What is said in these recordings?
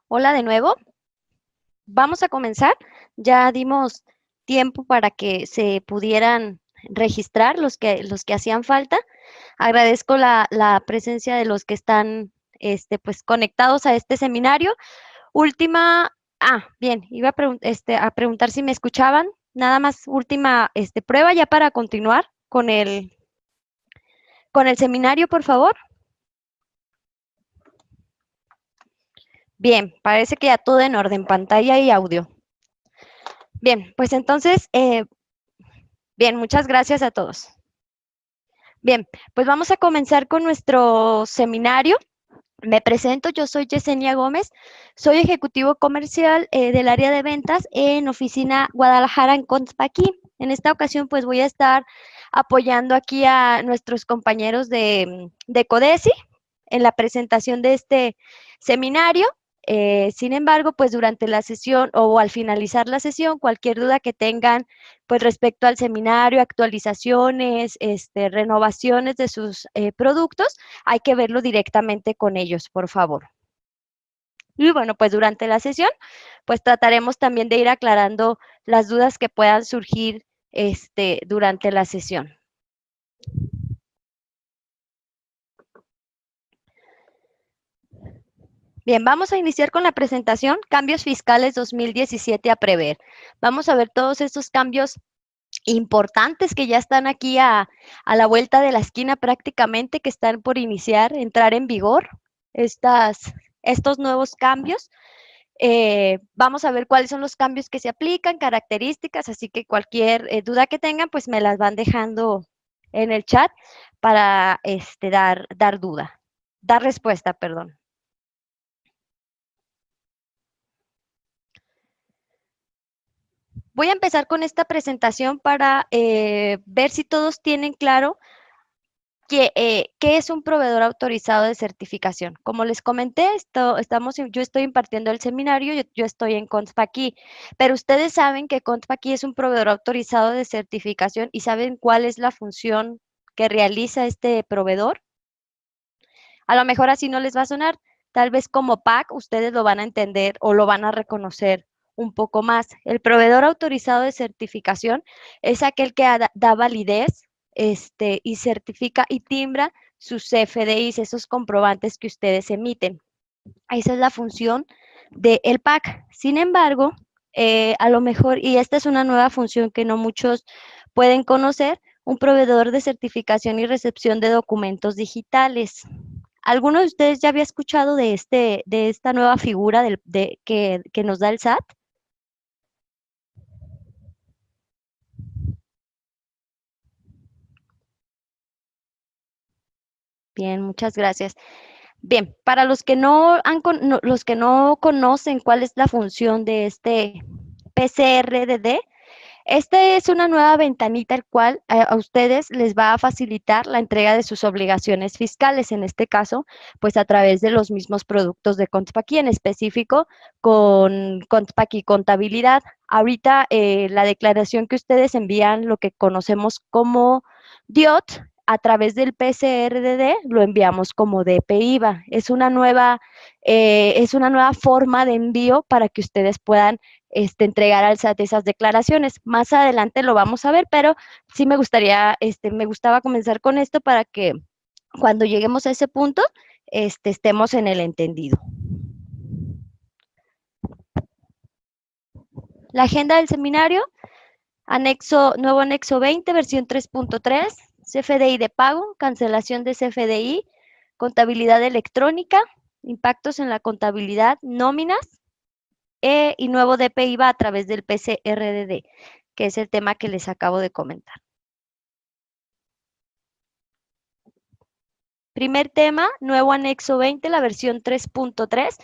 Hola de nuevo. Vamos a comenzar. Ya dimos tiempo para que se pudieran registrar los que hacían falta. Agradezco la presencia de los que están pues, conectados a este seminario. Bien, iba a preguntar si me escuchaban. Nada más última prueba ya para continuar con el seminario, por favor. Bien, parece que ya todo en orden, pantalla y audio. Bien, pues entonces, bien, muchas gracias a todos. Bien, pues vamos a comenzar con nuestro seminario. Me presento, yo soy Yesenia Gómez, soy ejecutivo comercial del área de ventas en Oficina Guadalajara en Conspaqui. En esta ocasión, pues voy a estar apoyando aquí a nuestros compañeros de CODESI en la presentación de este seminario. Sin embargo, pues durante la sesión o al finalizar la sesión, cualquier duda que tengan pues respecto al seminario, actualizaciones, renovaciones de sus productos, hay que verlo directamente con ellos, por favor. Y bueno, pues durante la sesión, pues trataremos también de ir aclarando las dudas que puedan surgir durante la sesión. Bien, vamos a iniciar con la presentación, Cambios Fiscales 2017 a prever. Vamos a ver todos estos cambios importantes que ya están aquí a la vuelta de la esquina prácticamente, que están por entrar en vigor estos nuevos cambios. Vamos a ver cuáles son los cambios que se aplican, características, así que cualquier duda que tengan, pues me las van dejando en el chat para dar respuesta, perdón. Voy a empezar con esta presentación para ver si todos tienen claro ¿qué es un proveedor autorizado de certificación? Como les comenté, yo estoy impartiendo el seminario, yo estoy en Conspaqui, pero ustedes saben que Conspaqui es un proveedor autorizado de certificación y saben cuál es la función que realiza este proveedor. A lo mejor así no les va a sonar, tal vez como PAC ustedes lo van a entender o lo van a reconocer un poco más. El proveedor autorizado de certificación es aquel que da validez y certifica y timbra sus CFDIs, esos comprobantes que ustedes emiten. Esa es la función del PAC. Sin embargo, a lo mejor, y esta es una nueva función que no muchos pueden conocer, un proveedor de certificación y recepción de documentos digitales. ¿Alguno de ustedes ya había escuchado de esta nueva figura que nos da el SAT? Bien, muchas gracias. Bien, para los que los que no conocen cuál es la función de este PCRDD, esta es una nueva ventanita el cual a ustedes les va a facilitar la entrega de sus obligaciones fiscales, en este caso, pues a través de los mismos productos de Conspaqui, en específico con Conspaqui Contabilidad. Ahorita la declaración que ustedes envían, lo que conocemos como DIOT, a través del PCRDD lo enviamos como DPIVA. Es una nueva forma de envío para que ustedes puedan entregar al SAT esas declaraciones. Más adelante lo vamos a ver, pero sí me gustaba comenzar con esto para que cuando lleguemos a ese punto, estemos en el entendido. La agenda del seminario, nuevo anexo 20, versión 3.3, CFDI de pago, cancelación de CFDI, contabilidad electrónica, impactos en la contabilidad, nóminas, y nuevo DPIVA a través del PCRDD, que es el tema que les acabo de comentar. Primer tema, nuevo anexo 20, la versión 3.3.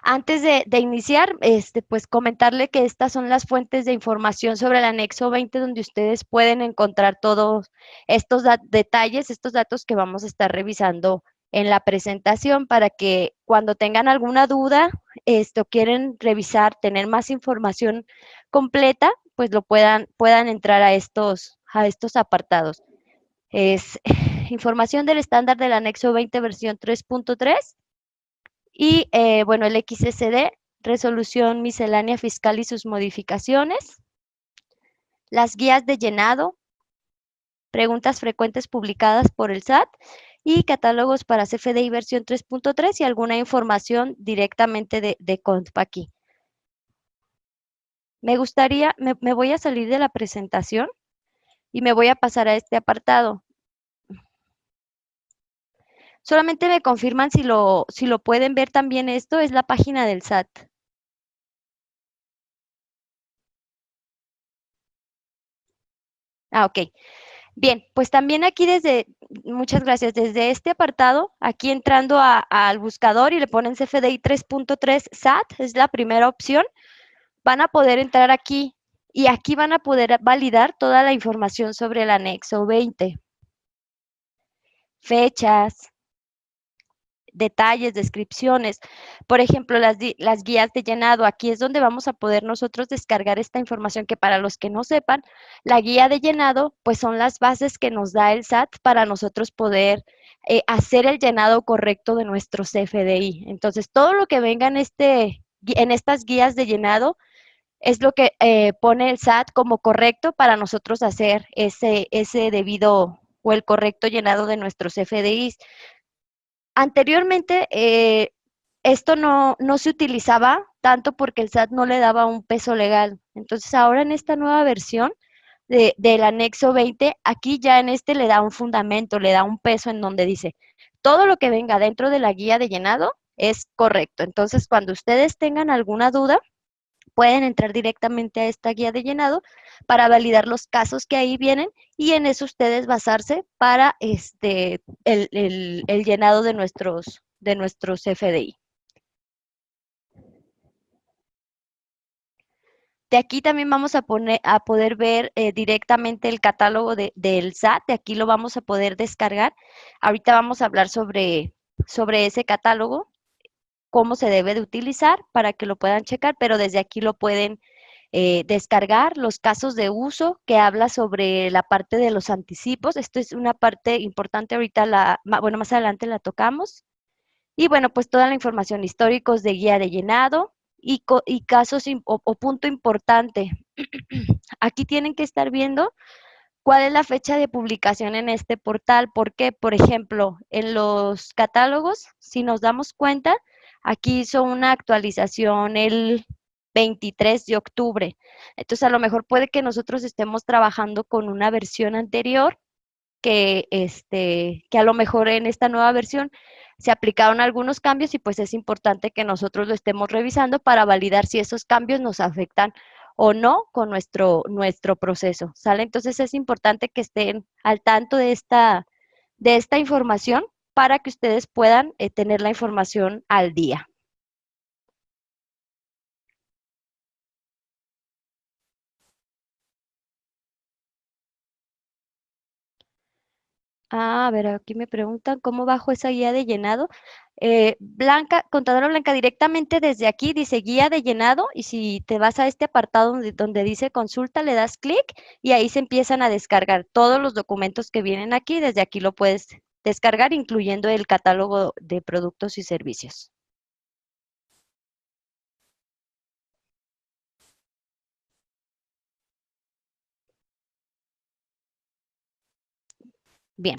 Antes de iniciar, pues comentarle que estas son las fuentes de información sobre el anexo 20, donde ustedes pueden encontrar todos estos detalles, estos datos que vamos a estar revisando en la presentación para que cuando tengan alguna duda, quieren revisar, tener más información completa, pues puedan entrar a estos apartados. información del estándar del anexo 20 versión 3.3 y, bueno, el XSD, resolución miscelánea fiscal y sus modificaciones, las guías de llenado, preguntas frecuentes publicadas por el SAT y catálogos para CFDI versión 3.3 y alguna información directamente de CONPAQUI. Me voy a salir de la presentación y me voy a pasar a este apartado. Solamente me confirman si lo pueden ver también. Esto es la página del SAT. Ok. Bien, pues también aquí muchas gracias, desde este apartado, aquí entrando al buscador y le ponen CFDI 3.3 SAT, es la primera opción, van a poder entrar aquí y aquí van a poder validar toda la información sobre el anexo 20. Fechas, detalles, descripciones. Por ejemplo, las guías de llenado. Aquí es donde vamos a poder nosotros descargar esta información que, para los que no sepan, la guía de llenado, pues son las bases que nos da el SAT para nosotros poder hacer el llenado correcto de nuestro CFDI. Entonces, todo lo que venga en estas guías de llenado es lo que pone el SAT como correcto para nosotros hacer ese debido o el correcto llenado de nuestros CFDIs. Anteriormente, esto no se utilizaba tanto porque el SAT no le daba un peso legal. Entonces, ahora en esta nueva versión del anexo 20, aquí ya en este le da un fundamento, le da un peso en donde dice, todo lo que venga dentro de la guía de llenado es correcto. Entonces, cuando ustedes tengan alguna duda, pueden entrar directamente a esta guía de llenado para validar los casos que ahí vienen y en eso ustedes basarse para el llenado de nuestros FDI. De aquí también vamos a poder ver directamente el catálogo del SAT, de aquí lo vamos a poder descargar. Ahorita vamos a hablar sobre ese catálogo, cómo se debe de utilizar para que lo puedan checar, pero desde aquí lo pueden descargar, los casos de uso que habla sobre la parte de los anticipos. Esto es una parte importante, ahorita bueno, más adelante la tocamos. Y bueno, pues toda la información, históricos de guía de llenado y casos o punto importante. Aquí tienen que estar viendo cuál es la fecha de publicación en este portal, porque, por ejemplo, en los catálogos, si nos damos cuenta, aquí hizo una actualización el 23 de octubre. Entonces, a lo mejor puede que nosotros estemos trabajando con una versión anterior que a lo mejor en esta nueva versión se aplicaron algunos cambios y pues es importante que nosotros lo estemos revisando para validar si esos cambios nos afectan o no con nuestro proceso, ¿sale? Entonces es importante que estén al tanto de esta información para que ustedes puedan tener la información al día. A ver, aquí me preguntan cómo bajo esa guía de llenado. Blanca, contadora Blanca, directamente desde aquí dice guía de llenado y si te vas a este apartado donde dice consulta, le das clic y ahí se empiezan a descargar todos los documentos que vienen aquí. Desde aquí lo puedes descargar, incluyendo el catálogo de productos y servicios. Bien.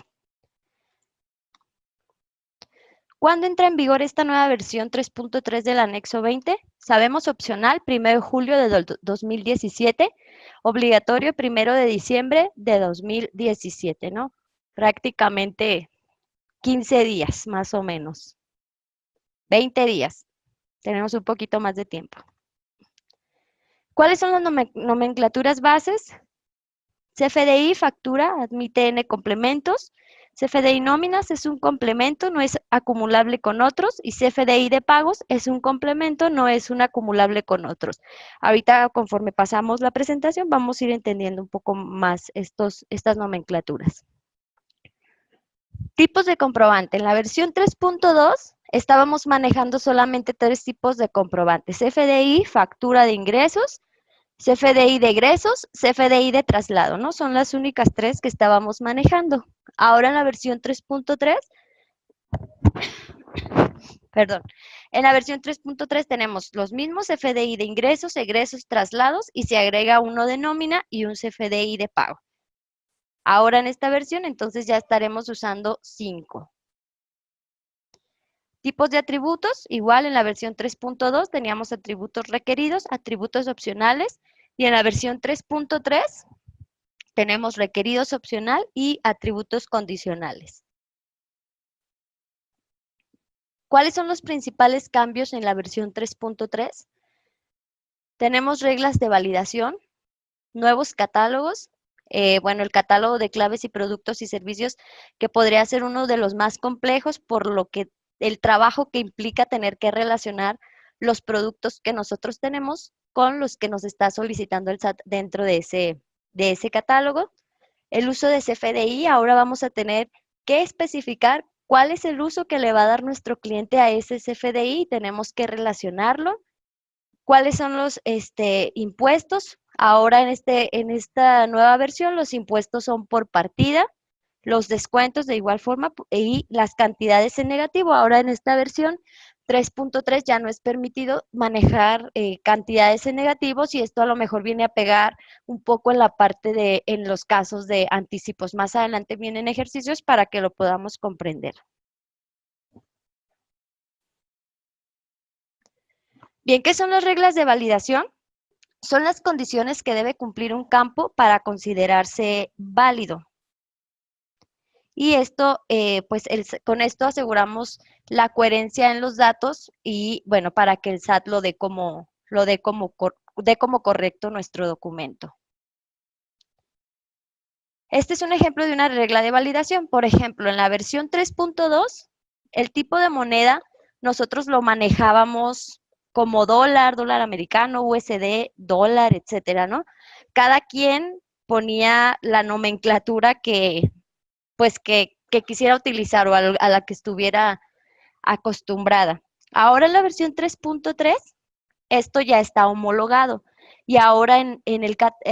¿Cuándo entra en vigor esta nueva versión 3.3 del anexo 20? Sabemos opcional, 1 de julio de 2017, obligatorio 1 de diciembre de 2017, ¿no? Prácticamente 15 días, más o menos. 20 días. Tenemos un poquito más de tiempo. ¿Cuáles son las nomenclaturas bases? CFDI, factura, admite N complementos. CFDI nóminas es un complemento, no es acumulable con otros. Y CFDI de pagos es un complemento, no es un acumulable con otros. Ahorita, conforme pasamos la presentación, vamos a ir entendiendo un poco más estas nomenclaturas. Tipos de comprobante. En la versión 3.2 estábamos manejando solamente 3 tipos de comprobantes. CFDI, factura de ingresos, CFDI de egresos, CFDI de traslado, ¿no? Son las únicas 3 que estábamos manejando. Ahora en la versión 3.3, perdón, en la versión 3.3 tenemos los mismos CFDI de ingresos, egresos, traslados y se agrega uno de nómina y un CFDI de pago. Ahora en esta versión entonces ya estaremos usando 5. Tipos de atributos, igual en la versión 3.2 teníamos atributos requeridos, atributos opcionales, y en la versión 3.3 tenemos requeridos opcional y atributos condicionales. ¿Cuáles son los principales cambios en la versión 3.3? Tenemos reglas de validación, nuevos catálogos, bueno, el catálogo de claves y productos y servicios que podría ser uno de los más complejos por lo que el trabajo que implica tener que relacionar los productos que nosotros tenemos con los que nos está solicitando el SAT dentro de ese catálogo. El uso de CFDI, ahora vamos a tener que especificar cuál es el uso que le va a dar nuestro cliente a ese CFDI, tenemos que relacionarlo. ¿Cuáles son los impuestos? Ahora en esta nueva versión los impuestos son por partida, los descuentos de igual forma y las cantidades en negativo. Ahora en esta versión 3.3 ya no es permitido manejar cantidades en negativos y esto a lo mejor viene a pegar un poco en la parte en los casos de anticipos. Más adelante vienen ejercicios para que lo podamos comprender. Bien, ¿qué son las reglas de validación? Son las condiciones que debe cumplir un campo para considerarse válido. Y esto, pues con esto aseguramos la coherencia en los datos y, bueno, para que el SAT dé como correcto nuestro documento. Este es un ejemplo de una regla de validación. Por ejemplo, en la versión 3.2, el tipo de moneda nosotros lo manejábamos como dólar, dólar americano, USD, dólar, etcétera, ¿no? Cada quien ponía la nomenclatura que quisiera utilizar o a la que estuviera acostumbrada. Ahora en la versión 3.3, esto ya está homologado. Y ahora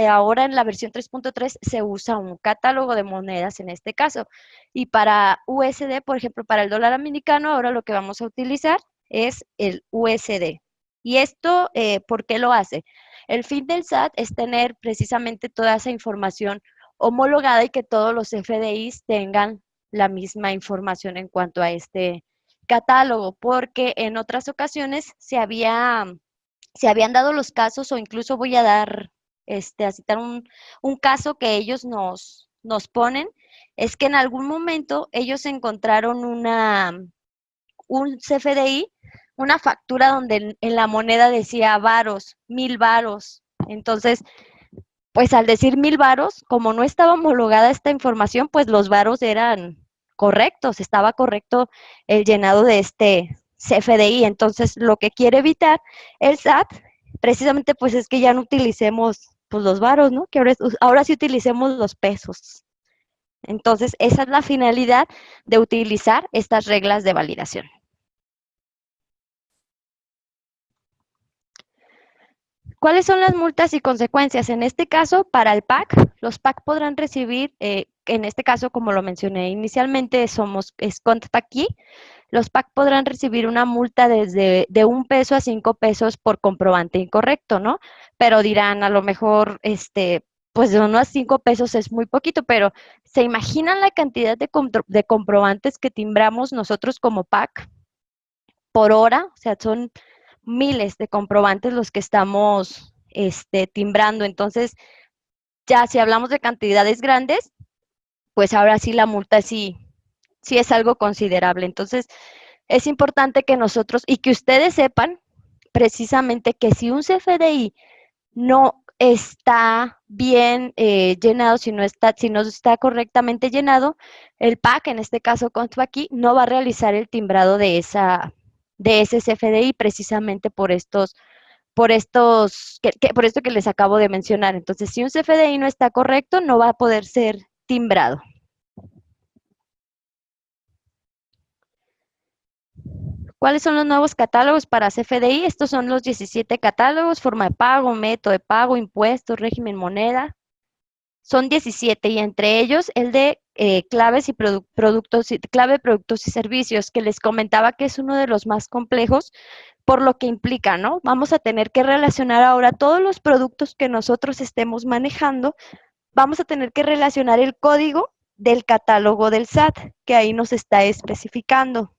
ahora en la versión 3.3 se usa un catálogo de monedas en este caso. Y para USD, por ejemplo, para el dólar americano, ahora lo que vamos a utilizar es el USD. ¿Y esto por qué lo hace? El fin del SAT es tener precisamente toda esa información homologada y que todos los FDIs tengan la misma información en cuanto a este catálogo, porque en otras ocasiones se habían dado los casos, o incluso voy a dar, a citar un caso que ellos nos ponen, es que en algún momento ellos encontraron un CFDI, una factura donde en la moneda decía varos, 1000 varos. Entonces, pues al decir 1000 varos, como no estaba homologada esta información, pues los varos eran correctos, estaba correcto el llenado de este CFDI. Entonces, lo que quiere evitar el SAT, precisamente pues es que ya no utilicemos pues los varos, ¿no? Que ahora sí utilicemos los pesos. Entonces, esa es la finalidad de utilizar estas reglas de validación. ¿Cuáles son las multas y consecuencias? En este caso, para el PAC, los PAC podrán recibir, en este caso, como lo mencioné inicialmente, es Contpaqui, los PAC podrán recibir una multa desde de 1 peso a 5 pesos por comprobante incorrecto, ¿no? Pero dirán, a lo mejor, pues de 1 a 5 pesos es muy poquito, pero ¿se imaginan la cantidad de comprobantes que timbramos nosotros como PAC por hora? O sea, son miles de comprobantes los que estamos timbrando. Entonces, ya si hablamos de cantidades grandes, pues ahora sí la multa sí es algo considerable. Entonces, es importante que nosotros y que ustedes sepan precisamente que si un CFDI no está bien llenado, si no está correctamente llenado, el PAC, en este caso Contpaqui, no va a realizar el timbrado de ese CFDI precisamente por esto que les acabo de mencionar. Entonces, si un CFDI no está correcto, no va a poder ser timbrado. ¿Cuáles son los nuevos catálogos para CFDI? Estos son los 17 catálogos: forma de pago, método de pago, impuestos, régimen moneda. Son 17 y entre ellos el de claves y productos, clave, productos y servicios, que les comentaba que es uno de los más complejos por lo que implica, ¿no? Vamos a tener que relacionar ahora todos los productos que nosotros estemos manejando, vamos a tener que relacionar el código del catálogo del SAT, que ahí nos está especificando,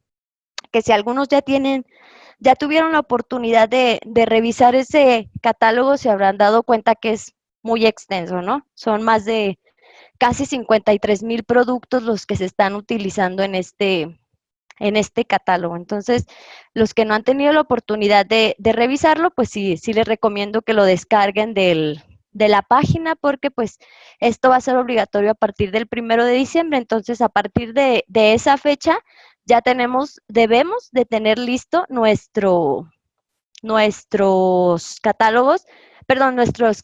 que si algunos ya tuvieron la oportunidad de revisar ese catálogo, se habrán dado cuenta que es muy extenso, ¿no? Son más de casi 53,000 productos los que se están utilizando en este catálogo. Entonces, los que no han tenido la oportunidad de revisarlo, pues sí les recomiendo que lo descarguen de la página, porque pues esto va a ser obligatorio a partir del 1 de diciembre. Entonces, a partir de esa fecha, ya debemos de tener listo nuestros catálogos, perdón, nuestros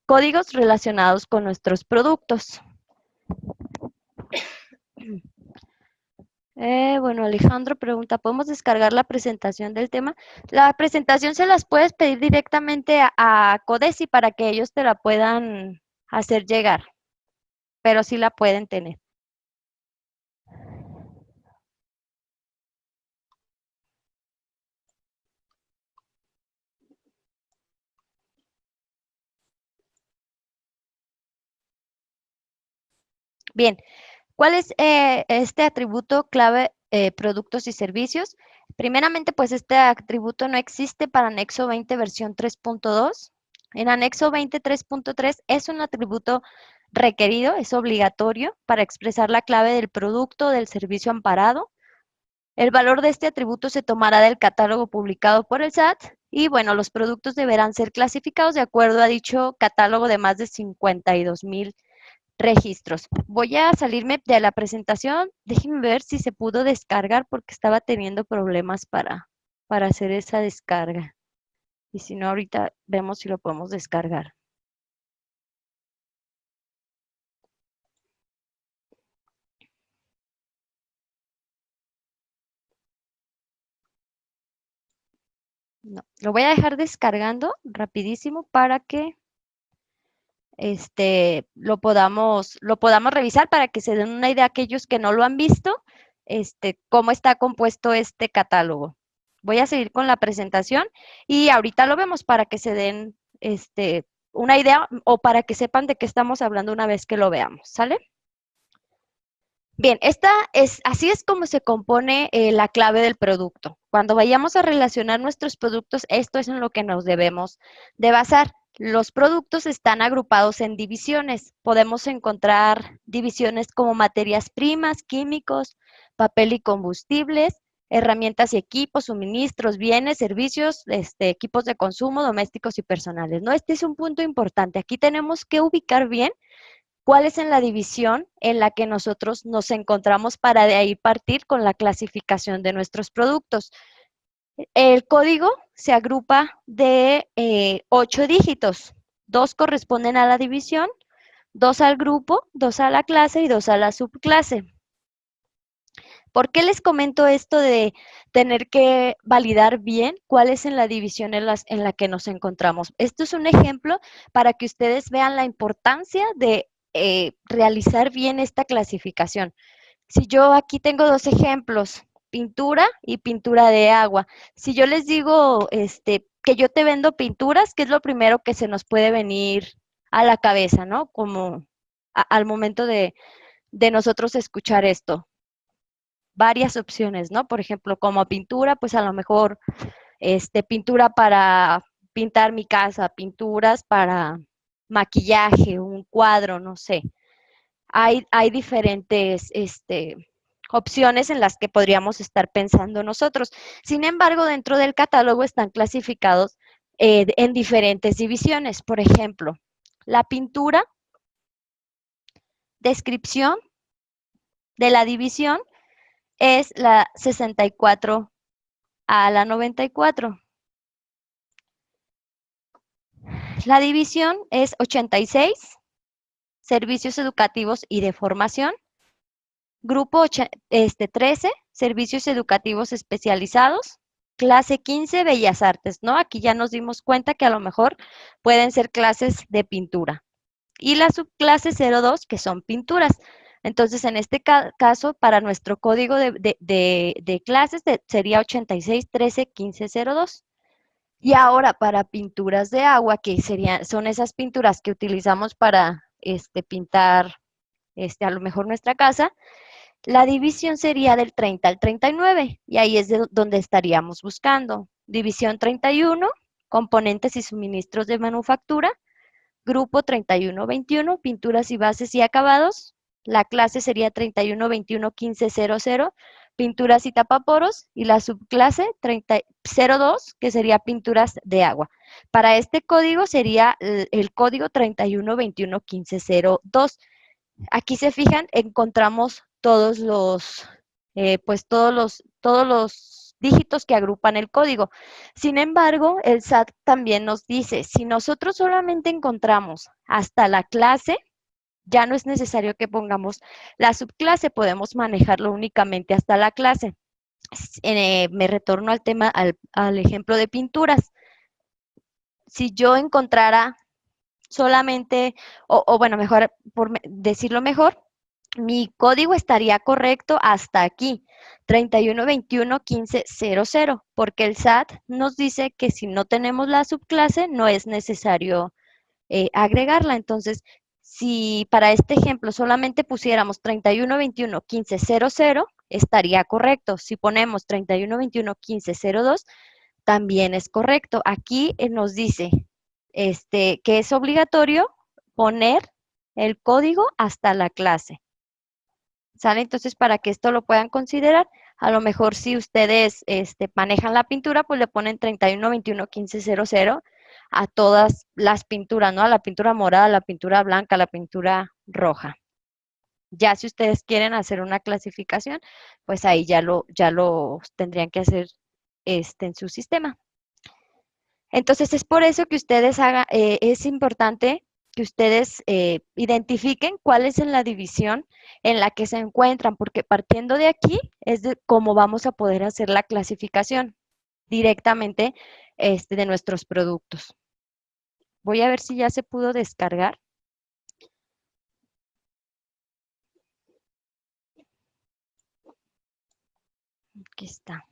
códigos relacionados con nuestros productos. Bueno, Alejandro pregunta, ¿podemos descargar la presentación del tema? La presentación se las puedes pedir directamente a Codesi para que ellos te la puedan hacer llegar, pero sí la pueden tener. Bien, ¿cuál es este atributo clave, productos y servicios? Primeramente, pues este atributo no existe para anexo 20 versión 3.2. En anexo 20 3.3 es un atributo requerido, es obligatorio para expresar la clave del producto o del servicio amparado. El valor de este atributo se tomará del catálogo publicado por el SAT y, bueno, los productos deberán ser clasificados de acuerdo a dicho catálogo de más de 52,000 registros. Voy a salirme de la presentación. Déjenme ver si se pudo descargar porque estaba teniendo problemas para hacer esa descarga. Y si no, ahorita vemos si lo podemos descargar. No, lo voy a dejar descargando rapidísimo para que lo podamos revisar, para que se den una idea aquellos que no lo han visto, cómo está compuesto este catálogo. Voy a seguir con la presentación y ahorita lo vemos para que se den una idea o para que sepan de qué estamos hablando una vez que lo veamos, ¿sale? Bien, así es como se compone la clave del producto. Cuando vayamos a relacionar nuestros productos, esto es en lo que nos debemos de basar. Los productos están agrupados en divisiones. Podemos encontrar divisiones como materias primas, químicos, papel y combustibles, herramientas y equipos, suministros, bienes, servicios, equipos de consumo, domésticos y personales, ¿no? Este es un punto importante. Aquí tenemos que ubicar bien cuál es en la división en la que nosotros nos encontramos para de ahí partir con la clasificación de nuestros productos. El código se agrupa de 8 dígitos. 2 corresponden a la división, 2 al grupo, 2 a la clase y 2 a la subclase. ¿Por qué les comento esto de tener que validar bien cuál es en la división en la que nos encontramos? Esto es un ejemplo para que ustedes vean la importancia de realizar bien esta clasificación. Si yo aquí tengo 2 ejemplos, pintura y pintura de agua. Si yo les digo que yo te vendo pinturas, ¿qué es lo primero que se nos puede venir a la cabeza, ¿no? Como al momento de nosotros escuchar esto. Varias opciones, ¿no? Por ejemplo, como pintura, pues a lo mejor pintura para pintar mi casa, pinturas para maquillaje, un cuadro, no sé. Hay diferentes opciones en las que podríamos estar pensando nosotros. Sin embargo, dentro del catálogo están clasificados en diferentes divisiones. Por ejemplo, la pintura, descripción de la división es la 64 a la 94. La división es 86, servicios educativos y de formación. Grupo 13, servicios educativos especializados. Clase 15, bellas artes, ¿no? Aquí ya nos dimos cuenta que a lo mejor pueden ser clases de pintura. Y la subclase 02, que son pinturas. Entonces, en este caso, para nuestro código de clases sería 86131502. Y ahora para pinturas de agua, que son esas pinturas que utilizamos para pintar a lo mejor nuestra casa, la división sería del 30 al 39, y ahí es donde estaríamos buscando. División 31, componentes y suministros de manufactura. Grupo 3121, pinturas y bases y acabados. La clase sería 31211500, pinturas y tapaporos. Y la subclase 3002, que sería pinturas de agua. Para este código sería el código 31211502. Aquí se fijan, encontramos todos los dígitos que agrupan el código. Sin embargo, el SAT también nos dice, si nosotros solamente encontramos hasta la clase, ya no es necesario que pongamos la subclase, podemos manejarlo únicamente hasta la clase. Me retorno al tema, al ejemplo de pinturas. Si yo encontrara solamente, o bueno, mejor, por decirlo mejor, mi código estaría correcto hasta aquí, 31211500, porque el SAT nos dice que si no tenemos la subclase no es necesario agregarla. Entonces, si para este ejemplo solamente pusiéramos 31211500, estaría correcto. Si ponemos 31211502, también es correcto. Aquí nos dice que es obligatorio poner el código hasta la clase. ¿Sale? Entonces, para que esto lo puedan considerar, a lo mejor si ustedes manejan la pintura, pues le ponen 31211500 a todas las pinturas, ¿no? A la pintura morada, a la pintura blanca, a la pintura roja. Ya si ustedes quieren hacer una clasificación, pues ahí ya lo tendrían que hacer en su sistema. Entonces, es por eso que ustedes es importante que ustedes identifiquen cuál es la división en la que se encuentran, porque partiendo de aquí es de cómo vamos a poder hacer la clasificación directamente de nuestros productos. Voy a ver si ya se pudo descargar. Aquí está.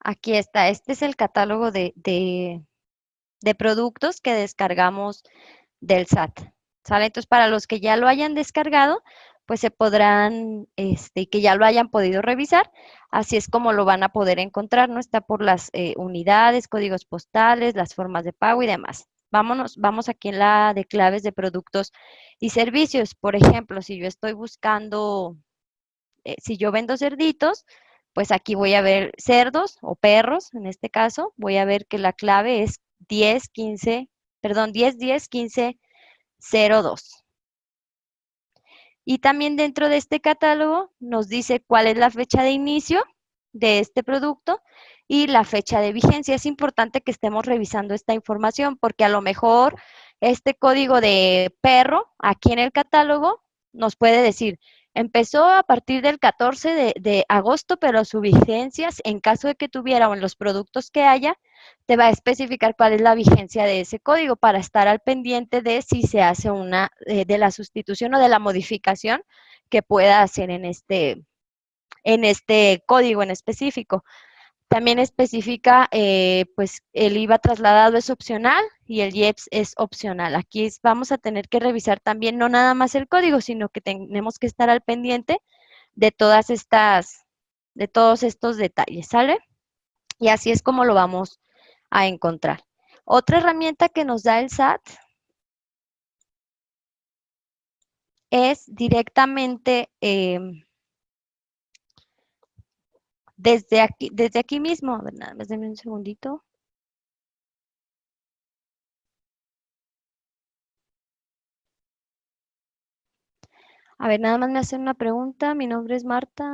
Aquí está. Este es el catálogo de productos que descargamos del SAT. ¿Sale? Entonces, para los que ya lo hayan descargado, pues se podrán, que ya lo hayan podido revisar, así es como lo van a poder encontrar, ¿no? Está por las unidades, códigos postales, las formas de pago y demás. Vamos aquí en la de claves de productos y servicios. Por ejemplo, si yo estoy buscando, si yo vendo cerditos, pues aquí voy a ver cerdos o perros, en este caso, voy a ver que la clave es 10101502. Y también dentro de este catálogo nos dice cuál es la fecha de inicio de este producto y la fecha de vigencia. Es importante que estemos revisando esta información porque a lo mejor este código de perro aquí en el catálogo nos puede decir, empezó a partir del 14 de agosto, pero su vigencia, en caso de que tuviera o en los productos que haya, te va a especificar cuál es la vigencia de ese código para estar al pendiente de si se hace de la sustitución o de la modificación que pueda hacer en este código en específico. También especifica, pues el IVA trasladado es opcional y el IEPS es opcional. Aquí vamos a tener que revisar también no nada más el código, sino que tenemos que estar al pendiente de de todos estos detalles, ¿sale? Y así es como lo vamos a encontrar. Otra herramienta que nos da el SAT es directamente desde aquí mismo. A ver, nada más denme un segundito. A ver, nada más me hacen una pregunta. Mi nombre es Marta.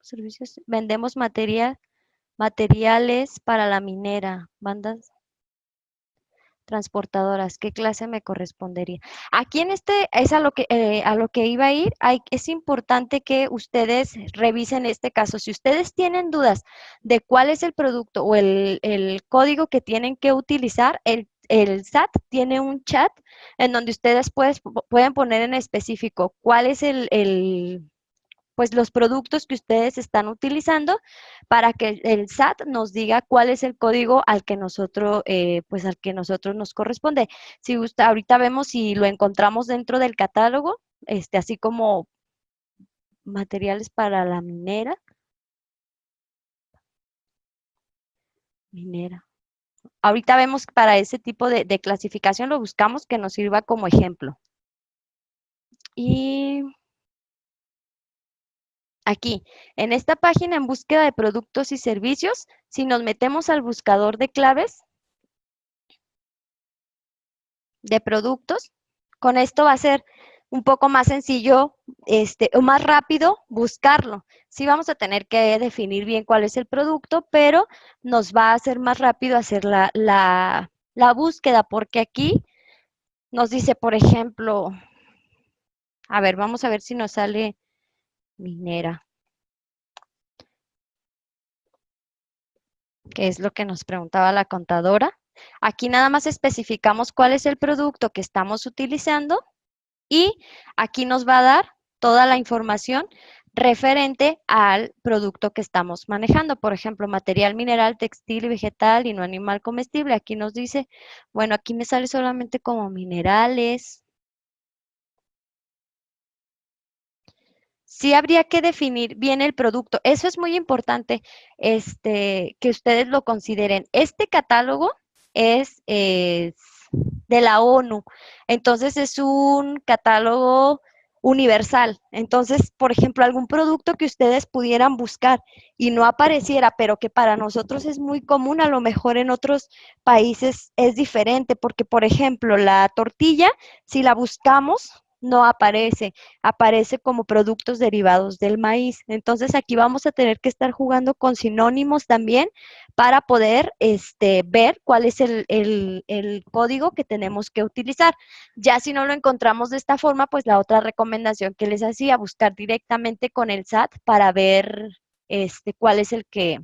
Servicios. Vendemos materiales para la minera. Bandas. Transportadoras, ¿qué clase me correspondería? Aquí en este es a lo que iba a ir. Es importante que ustedes revisen este caso. Si ustedes tienen dudas de cuál es el producto o el código que tienen que utilizar, el SAT tiene un chat en donde ustedes pueden poner en específico cuál es pues los productos que ustedes están utilizando para que el SAT nos diga cuál es el código al que nosotros, pues al que nosotros nos corresponde. Si gusta, ahorita vemos si lo encontramos dentro del catálogo, así como materiales para la minera. Ahorita vemos para ese tipo de clasificación lo buscamos que nos sirva como ejemplo. Y aquí, en esta página en búsqueda de productos y servicios, si nos metemos al buscador de claves de productos, con esto va a ser un poco más sencillo, o más rápido buscarlo. Sí vamos a tener que definir bien cuál es el producto, pero nos va a hacer más rápido hacer la búsqueda, porque aquí nos dice, por ejemplo, a ver, vamos a ver si nos sale minera, que es lo que nos preguntaba la contadora. Aquí nada más especificamos cuál es el producto que estamos utilizando y aquí nos va a dar toda la información referente al producto que estamos manejando. Por ejemplo, material mineral, textil, vegetal y no animal comestible. Aquí nos dice, bueno, aquí me sale solamente como minerales. Sí habría que definir bien el producto. Eso es muy importante, que ustedes lo consideren. Este catálogo es de la ONU, entonces es un catálogo universal. Entonces, por ejemplo, algún producto que ustedes pudieran buscar y no apareciera, pero que para nosotros es muy común, a lo mejor en otros países es diferente, porque, por ejemplo, la tortilla, si la buscamos, no aparece, aparece como productos derivados del maíz. Entonces aquí vamos a tener que estar jugando con sinónimos también para poder ver cuál es el código que tenemos que utilizar. Ya si no lo encontramos de esta forma, pues la otra recomendación que les hacía, buscar directamente con el SAT para ver cuál es el que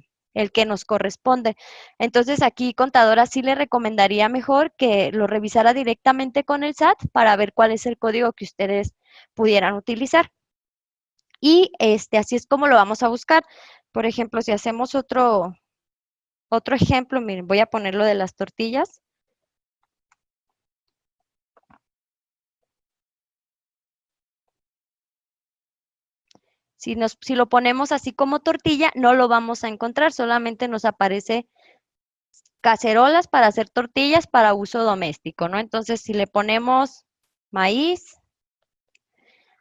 nos corresponde. Entonces aquí, contadora, sí le recomendaría mejor que lo revisara directamente con el SAT para ver cuál es el código que ustedes pudieran utilizar. Y así es como lo vamos a buscar. Por ejemplo, si hacemos otro ejemplo, miren, voy a poner lo de las tortillas. Si lo ponemos así como tortilla, no lo vamos a encontrar, solamente nos aparece cacerolas para hacer tortillas para uso doméstico, ¿no? Entonces, si le ponemos maíz,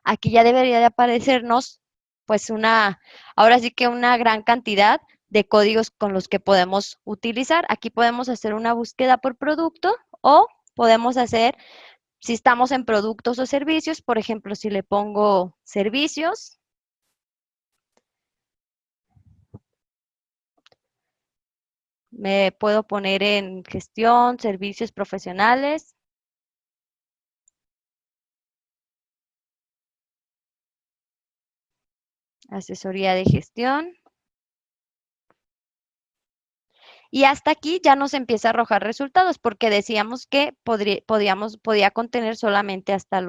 aquí ya debería de aparecernos, pues ahora sí que una gran cantidad de códigos con los que podemos utilizar. Aquí podemos hacer una búsqueda por producto o podemos hacer, si estamos en productos o servicios, por ejemplo, si le pongo servicios, me puedo poner en gestión, servicios profesionales, asesoría de gestión. Y hasta aquí ya nos empieza a arrojar resultados porque decíamos que podía contener solamente hasta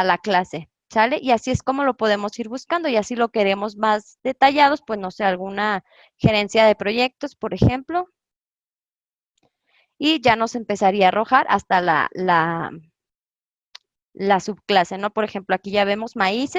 la clase, ¿sale? Y así es como lo podemos ir buscando y así lo queremos más detallados, pues no sé, alguna gerencia de proyectos, por ejemplo, y ya nos empezaría a arrojar hasta la subclase, ¿no? Por ejemplo, aquí ya vemos maíz,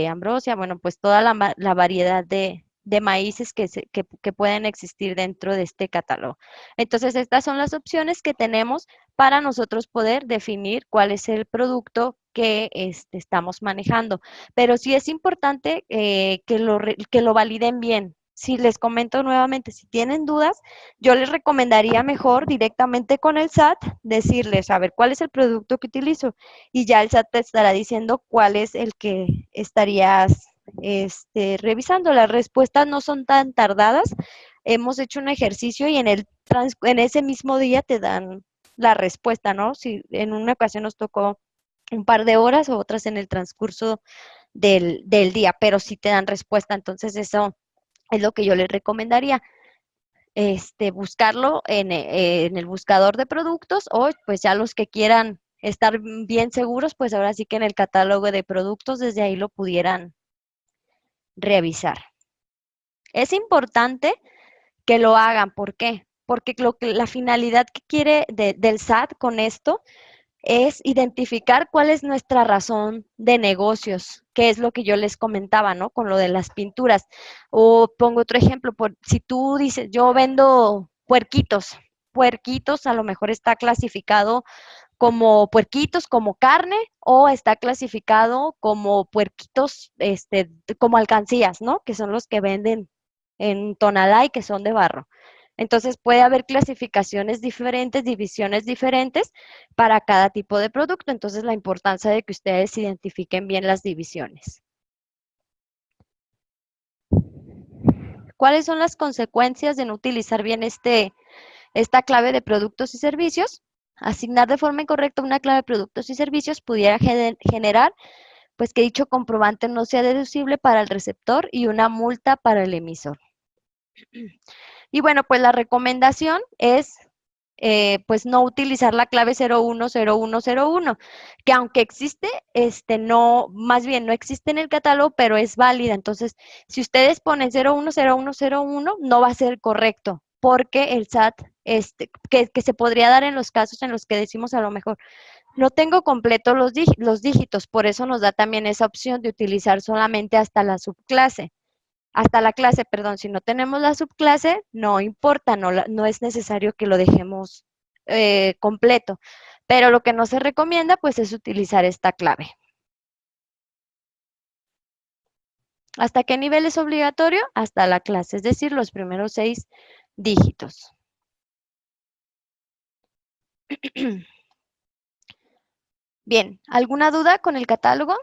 ambrosia, bueno, pues toda la variedad de maíces que pueden existir dentro de este catálogo. Entonces, estas son las opciones que tenemos para nosotros poder definir cuál es el producto que estamos manejando. Pero sí es importante que lo validen bien. Si les comento nuevamente, si tienen dudas, yo les recomendaría mejor directamente con el SAT decirles, a ver, ¿cuál es el producto que utilizo? Y ya el SAT te estará diciendo cuál es el que estarías revisando. Las respuestas no son tan tardadas. Hemos hecho un ejercicio y en el en ese mismo día te dan la respuesta, ¿no? Si en una ocasión nos tocó un par de horas o otras en el transcurso del día, pero sí te dan respuesta. Entonces, eso es lo que yo les recomendaría. Buscarlo en el buscador de productos o pues ya los que quieran estar bien seguros, pues ahora sí que en el catálogo de productos desde ahí lo pudieran revisar. Es importante que lo hagan. ¿Por qué? Porque la finalidad que quiere del SAT con esto es identificar cuál es nuestra razón de negocios, que es lo que yo les comentaba, ¿no? Con lo de las pinturas. O pongo otro ejemplo, si tú dices, yo vendo puerquitos, puerquitos a lo mejor está clasificado como puerquitos, como carne, o está clasificado como puerquitos, como alcancías, ¿no? Que son los que venden en Tonalá y que son de barro. Entonces puede haber clasificaciones diferentes, divisiones diferentes para cada tipo de producto. Entonces la importancia de que ustedes identifiquen bien las divisiones. ¿Cuáles son las consecuencias de no utilizar bien esta clave de productos y servicios? Asignar de forma incorrecta una clave de productos y servicios pudiera generar pues que dicho comprobante no sea deducible para el receptor y una multa para el emisor. Y bueno, pues la recomendación es pues no utilizar la clave 010101, que aunque existe, no, más bien no existe en el catálogo, pero es válida. Entonces, si ustedes ponen 010101, no va a ser correcto, porque el SAT, que se podría dar en los casos en los que decimos a lo mejor, no tengo completo los dígitos, por eso nos da también esa opción de utilizar solamente hasta la subclase. Hasta la clase, perdón, si no tenemos la subclase, no importa, no es necesario que lo dejemos completo. Pero lo que no se recomienda, pues, es utilizar esta clave. ¿Hasta qué nivel es obligatorio? Hasta la clase, es decir, los primeros 6 dígitos. Bien, ¿alguna duda con el catálogo?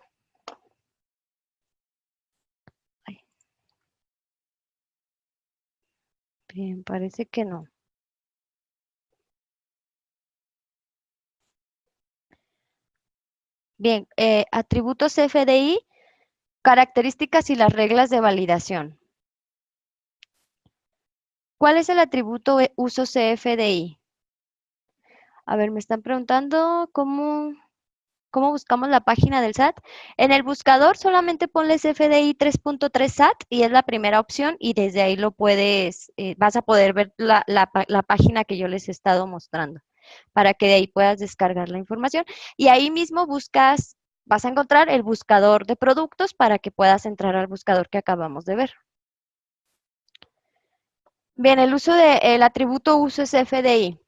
Bien, parece que no. Bien, atributos CFDI, características y las reglas de validación. ¿Cuál es el atributo uso CFDI? A ver, me están preguntando cómo buscamos la página del SAT. En el buscador solamente ponle CFDI 3.3 SAT y es la primera opción y desde ahí lo vas a poder ver la página que yo les he estado mostrando para que de ahí puedas descargar la información. Y ahí mismo vas a encontrar el buscador de productos para que puedas entrar al buscador que acabamos de ver. Bien, el uso del atributo uso es CFDI.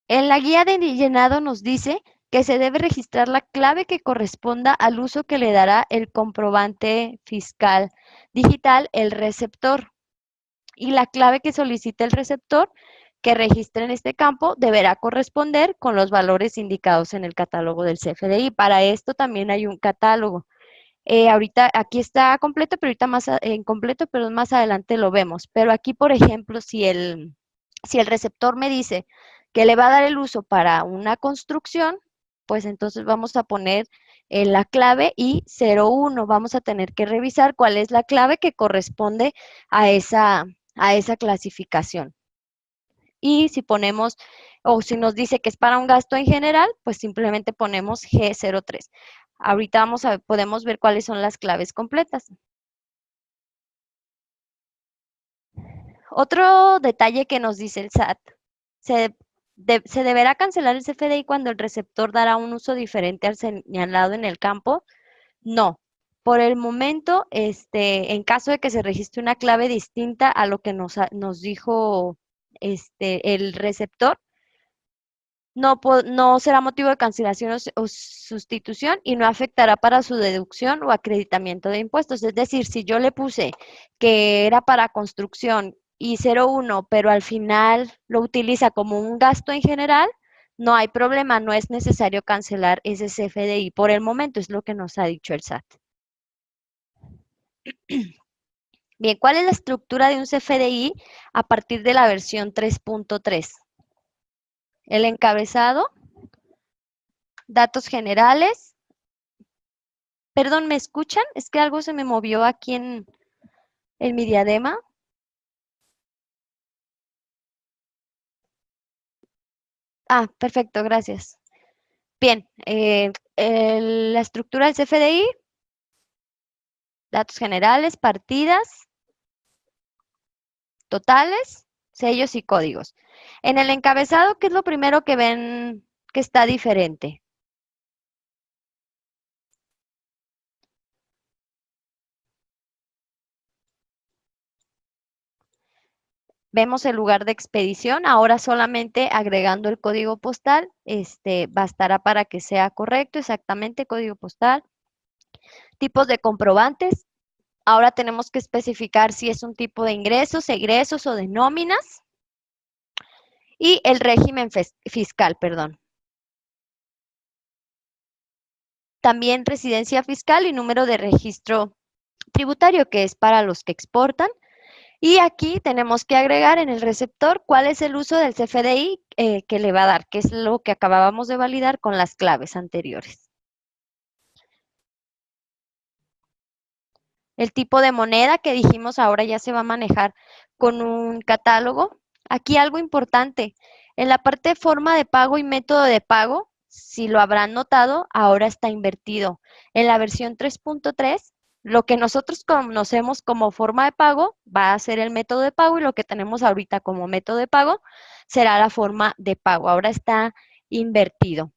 En la guía de llenado nos dice que se debe registrar la clave que corresponda al uso que le dará el comprobante fiscal digital, el receptor. Y la clave que solicita el receptor que registre en este campo deberá corresponder con los valores indicados en el catálogo del CFDI. Para esto también hay un catálogo. Ahorita aquí está completo, pero ahorita más incompleto, pero más adelante lo vemos. Pero aquí, por ejemplo, si el receptor me dice que le va a dar el uso para una construcción, pues entonces vamos a poner la clave y 01. Vamos a tener que revisar cuál es la clave que corresponde a esa clasificación. Y si ponemos, o si nos dice que es para un gasto en general, pues simplemente ponemos G03. Ahorita podemos ver cuáles son las claves completas. Otro detalle que nos dice el SAT, se deberá cancelar el CFDI cuando el receptor dará un uso diferente al señalado en el campo. No. Por el momento, en caso de que se registre una clave distinta a lo que nos dijo el receptor, no será motivo de cancelación o sustitución y no afectará para su deducción o acreditamiento de impuestos. Es decir, si yo le puse que era para construcción y 01, pero al final lo utiliza como un gasto en general, no hay problema, no es necesario cancelar ese CFDI. Por el momento es lo que nos ha dicho el SAT. Bien, ¿cuál es la estructura de un CFDI a partir de la versión 3.3? El encabezado, datos generales. Perdón, ¿me escuchan? Es que algo se me movió aquí en mi diadema. Ah, perfecto, gracias. Bien, la estructura del CFDI, datos generales, partidas, totales, sellos y códigos. En el encabezado, ¿qué es lo primero que ven que está diferente? Vemos el lugar de expedición, ahora solamente agregando el código postal, bastará para que sea correcto, exactamente, código postal. Tipos de comprobantes, ahora tenemos que especificar si es un tipo de ingresos, egresos o de nóminas. Y el régimen fiscal, perdón. También residencia fiscal y número de registro tributario, que es para los que exportan. Y aquí tenemos que agregar en el receptor cuál es el uso del CFDI que le va a dar, que es lo que acabábamos de validar con las claves anteriores. El tipo de moneda que dijimos ahora ya se va a manejar con un catálogo. Aquí algo importante, en la parte de forma de pago y método de pago, si lo habrán notado, ahora está invertido. En la versión 3.3, lo que nosotros conocemos como forma de pago va a ser el método de pago y lo que tenemos ahorita como método de pago será la forma de pago. Ahora está invertido.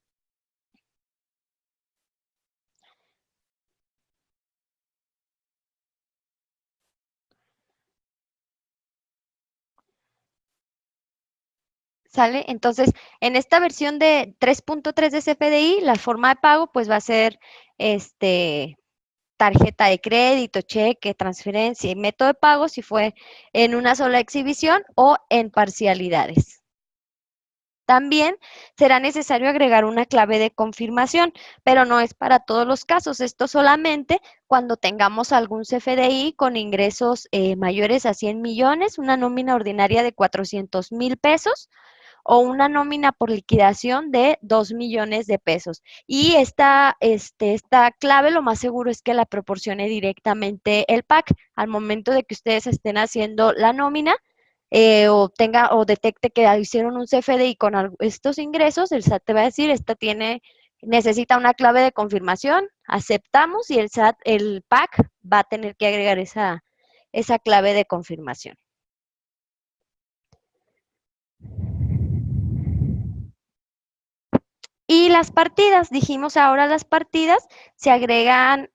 ¿Sale? Entonces, en esta versión de 3.3 de CFDI, la forma de pago pues va a ser tarjeta de crédito, cheque, transferencia y método de pago si fue en una sola exhibición o en parcialidades. También será necesario agregar una clave de confirmación, pero no es para todos los casos. Esto solamente cuando tengamos algún CFDI con ingresos mayores a 100 millones, una nómina ordinaria de 400,000 pesos o una nómina por liquidación de 2 millones de pesos. Y esta clave lo más seguro es que la proporcione directamente el PAC al momento de que ustedes estén haciendo la nómina. O detecte que hicieron un CFDI con estos ingresos, el SAT te va a decir, necesita una clave de confirmación, aceptamos y el PAC va a tener que agregar esa clave de confirmación. Y las partidas, dijimos ahora las partidas, se agregan,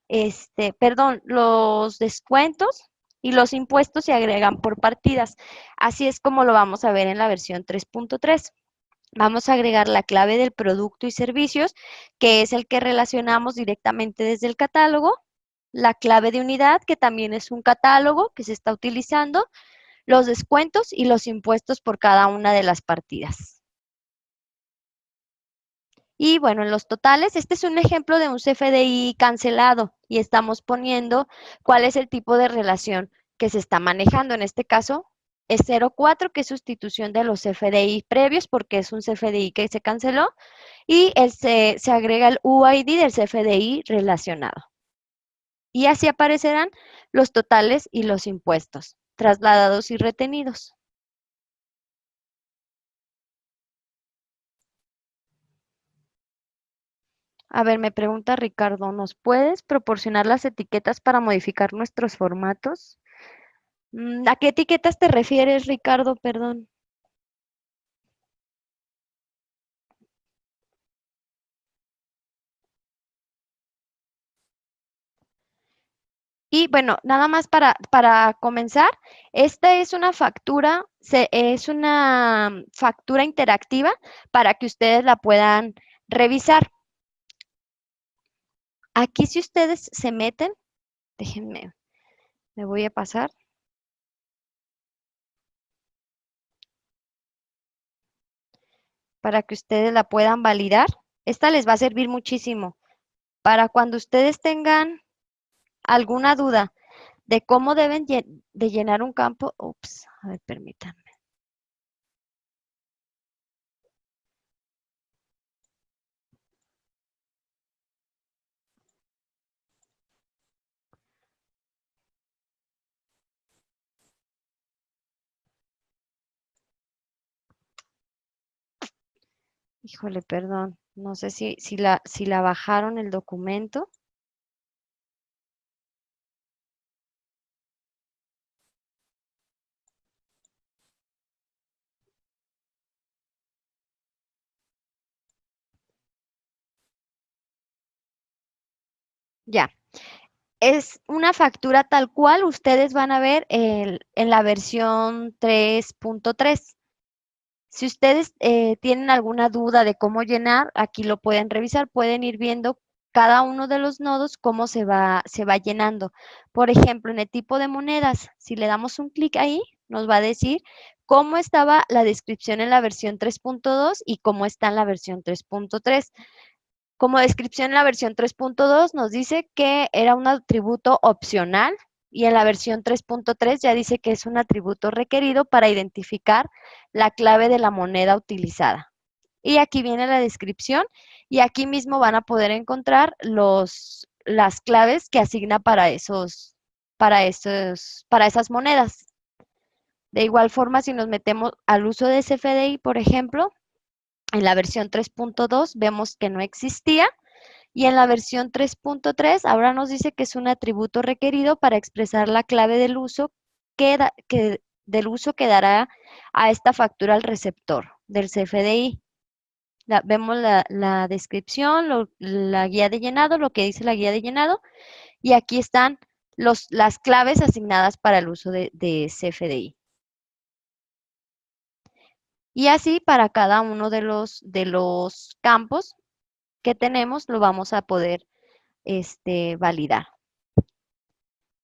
los descuentos y los impuestos se agregan por partidas. Así es como lo vamos a ver en la versión 3.3. Vamos a agregar la clave del producto y servicios, que es el que relacionamos directamente desde el catálogo, la clave de unidad, que también es un catálogo que se está utilizando, los descuentos y los impuestos por cada una de las partidas. Y bueno, en los totales, este es un ejemplo de un CFDI cancelado y estamos poniendo cuál es el tipo de relación que se está manejando. En este caso es 0,4, que es sustitución de los CFDI previos porque es un CFDI que se canceló y se agrega el UID del CFDI relacionado. Y así aparecerán los totales y los impuestos, trasladados y retenidos. A ver, me pregunta Ricardo, ¿nos puedes proporcionar las etiquetas para modificar nuestros formatos? ¿A qué etiquetas te refieres, Ricardo? Perdón. Y bueno, nada más para comenzar, esta es una factura, es una factura interactiva para que ustedes la puedan revisar. Aquí si ustedes se meten, déjenme, me voy a pasar. Para que ustedes la puedan validar. Esta les va a servir muchísimo para cuando ustedes tengan alguna duda de cómo deben de llenar un campo. Ups, a ver, permítanme. Híjole, perdón. No sé si la bajaron el documento. Ya. Es una factura tal cual ustedes van a ver en la versión 3.3. Si ustedes tienen alguna duda de cómo llenar, aquí lo pueden revisar, pueden ir viendo cada uno de los nodos cómo se va llenando. Por ejemplo, en el tipo de monedas, si le damos un clic ahí, nos va a decir cómo estaba la descripción en la versión 3.2 y cómo está en la versión 3.3. Como descripción en la versión 3.2 nos dice que era un atributo opcional y en la versión 3.3 ya dice que es un atributo requerido para identificar la clave de la moneda utilizada. Y aquí viene la descripción y aquí mismo van a poder encontrar las claves que asigna para esas monedas. De igual forma, si nos metemos al uso de CFDI, por ejemplo, en la versión 3.2 vemos que no existía y en la versión 3.3 ahora nos dice que es un atributo requerido para expresar la clave del uso del uso que dará a esta factura al receptor del CFDI. Vemos la descripción, la guía de llenado, lo que dice la guía de llenado, y aquí están las claves asignadas para el uso de CFDI. Y así para cada uno de los campos que tenemos lo vamos a poder validar.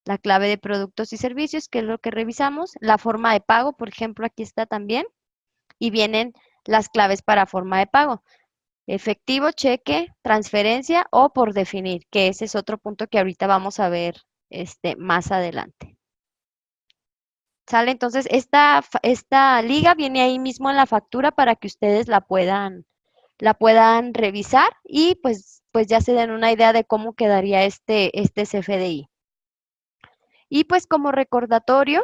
La clave de productos y servicios, que es lo que revisamos, la forma de pago, por ejemplo, aquí está también, y vienen las claves para forma de pago. Efectivo, cheque, transferencia o por definir, que ese es otro punto que ahorita vamos a ver más adelante. ¿Sale? Entonces, esta liga viene ahí mismo en la factura para que ustedes la puedan revisar y pues ya se den una idea de cómo quedaría este CFDI. Y pues como recordatorio,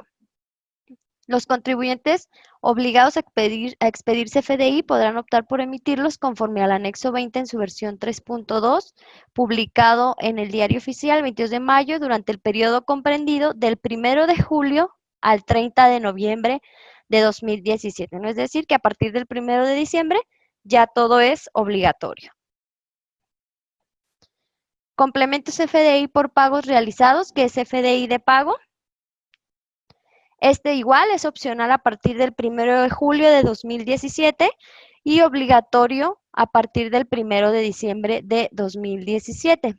los contribuyentes obligados a expedir CFDI podrán optar por emitirlos conforme al anexo 20 en su versión 3.2, publicado en el Diario Oficial 22 de mayo durante el periodo comprendido del 1 de julio al 30 de noviembre de 2017. ¿No? Es decir, que a partir del 1 de diciembre ya todo es obligatorio. Complementos CFDI por pagos realizados, que es CFDI de pago. Este igual es opcional a partir del 1 de julio de 2017 y obligatorio a partir del 1 de diciembre de 2017.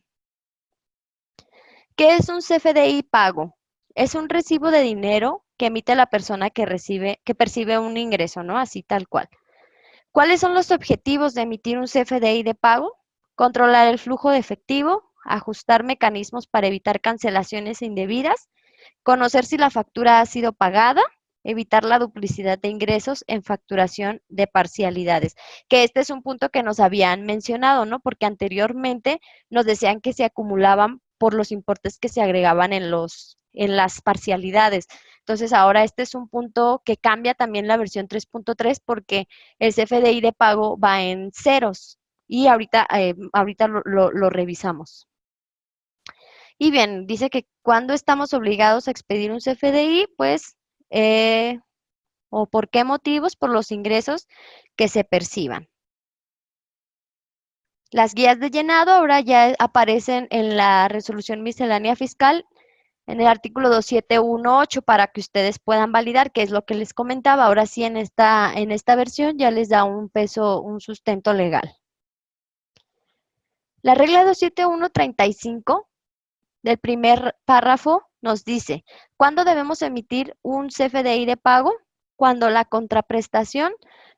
¿Qué es un CFDI pago? Es un recibo de dinero que emite la persona que percibe un ingreso, ¿no? Así tal cual. ¿Cuáles son los objetivos de emitir un CFDI de pago? Controlar el flujo de efectivo, ajustar mecanismos para evitar cancelaciones indebidas, conocer si la factura ha sido pagada, evitar la duplicidad de ingresos en facturación de parcialidades, que este es un punto que nos habían mencionado, ¿no? Porque anteriormente nos decían que se acumulaban por los importes que se agregaban en las parcialidades. Entonces, ahora este es un punto que cambia también la versión 3.3 porque el CFDI de pago va en ceros y ahorita lo revisamos. Y bien, dice que cuando estamos obligados a expedir un CFDI, pues, o por qué motivos, por los ingresos que se perciban. Las guías de llenado ahora ya aparecen en la resolución miscelánea fiscal en el artículo 2718 para que ustedes puedan validar, que es lo que les comentaba. Ahora sí, en esta versión ya les da un peso, un sustento legal. La regla 27135 del primer párrafo nos dice, ¿cuándo debemos emitir un CFDI de pago? Cuando la contraprestación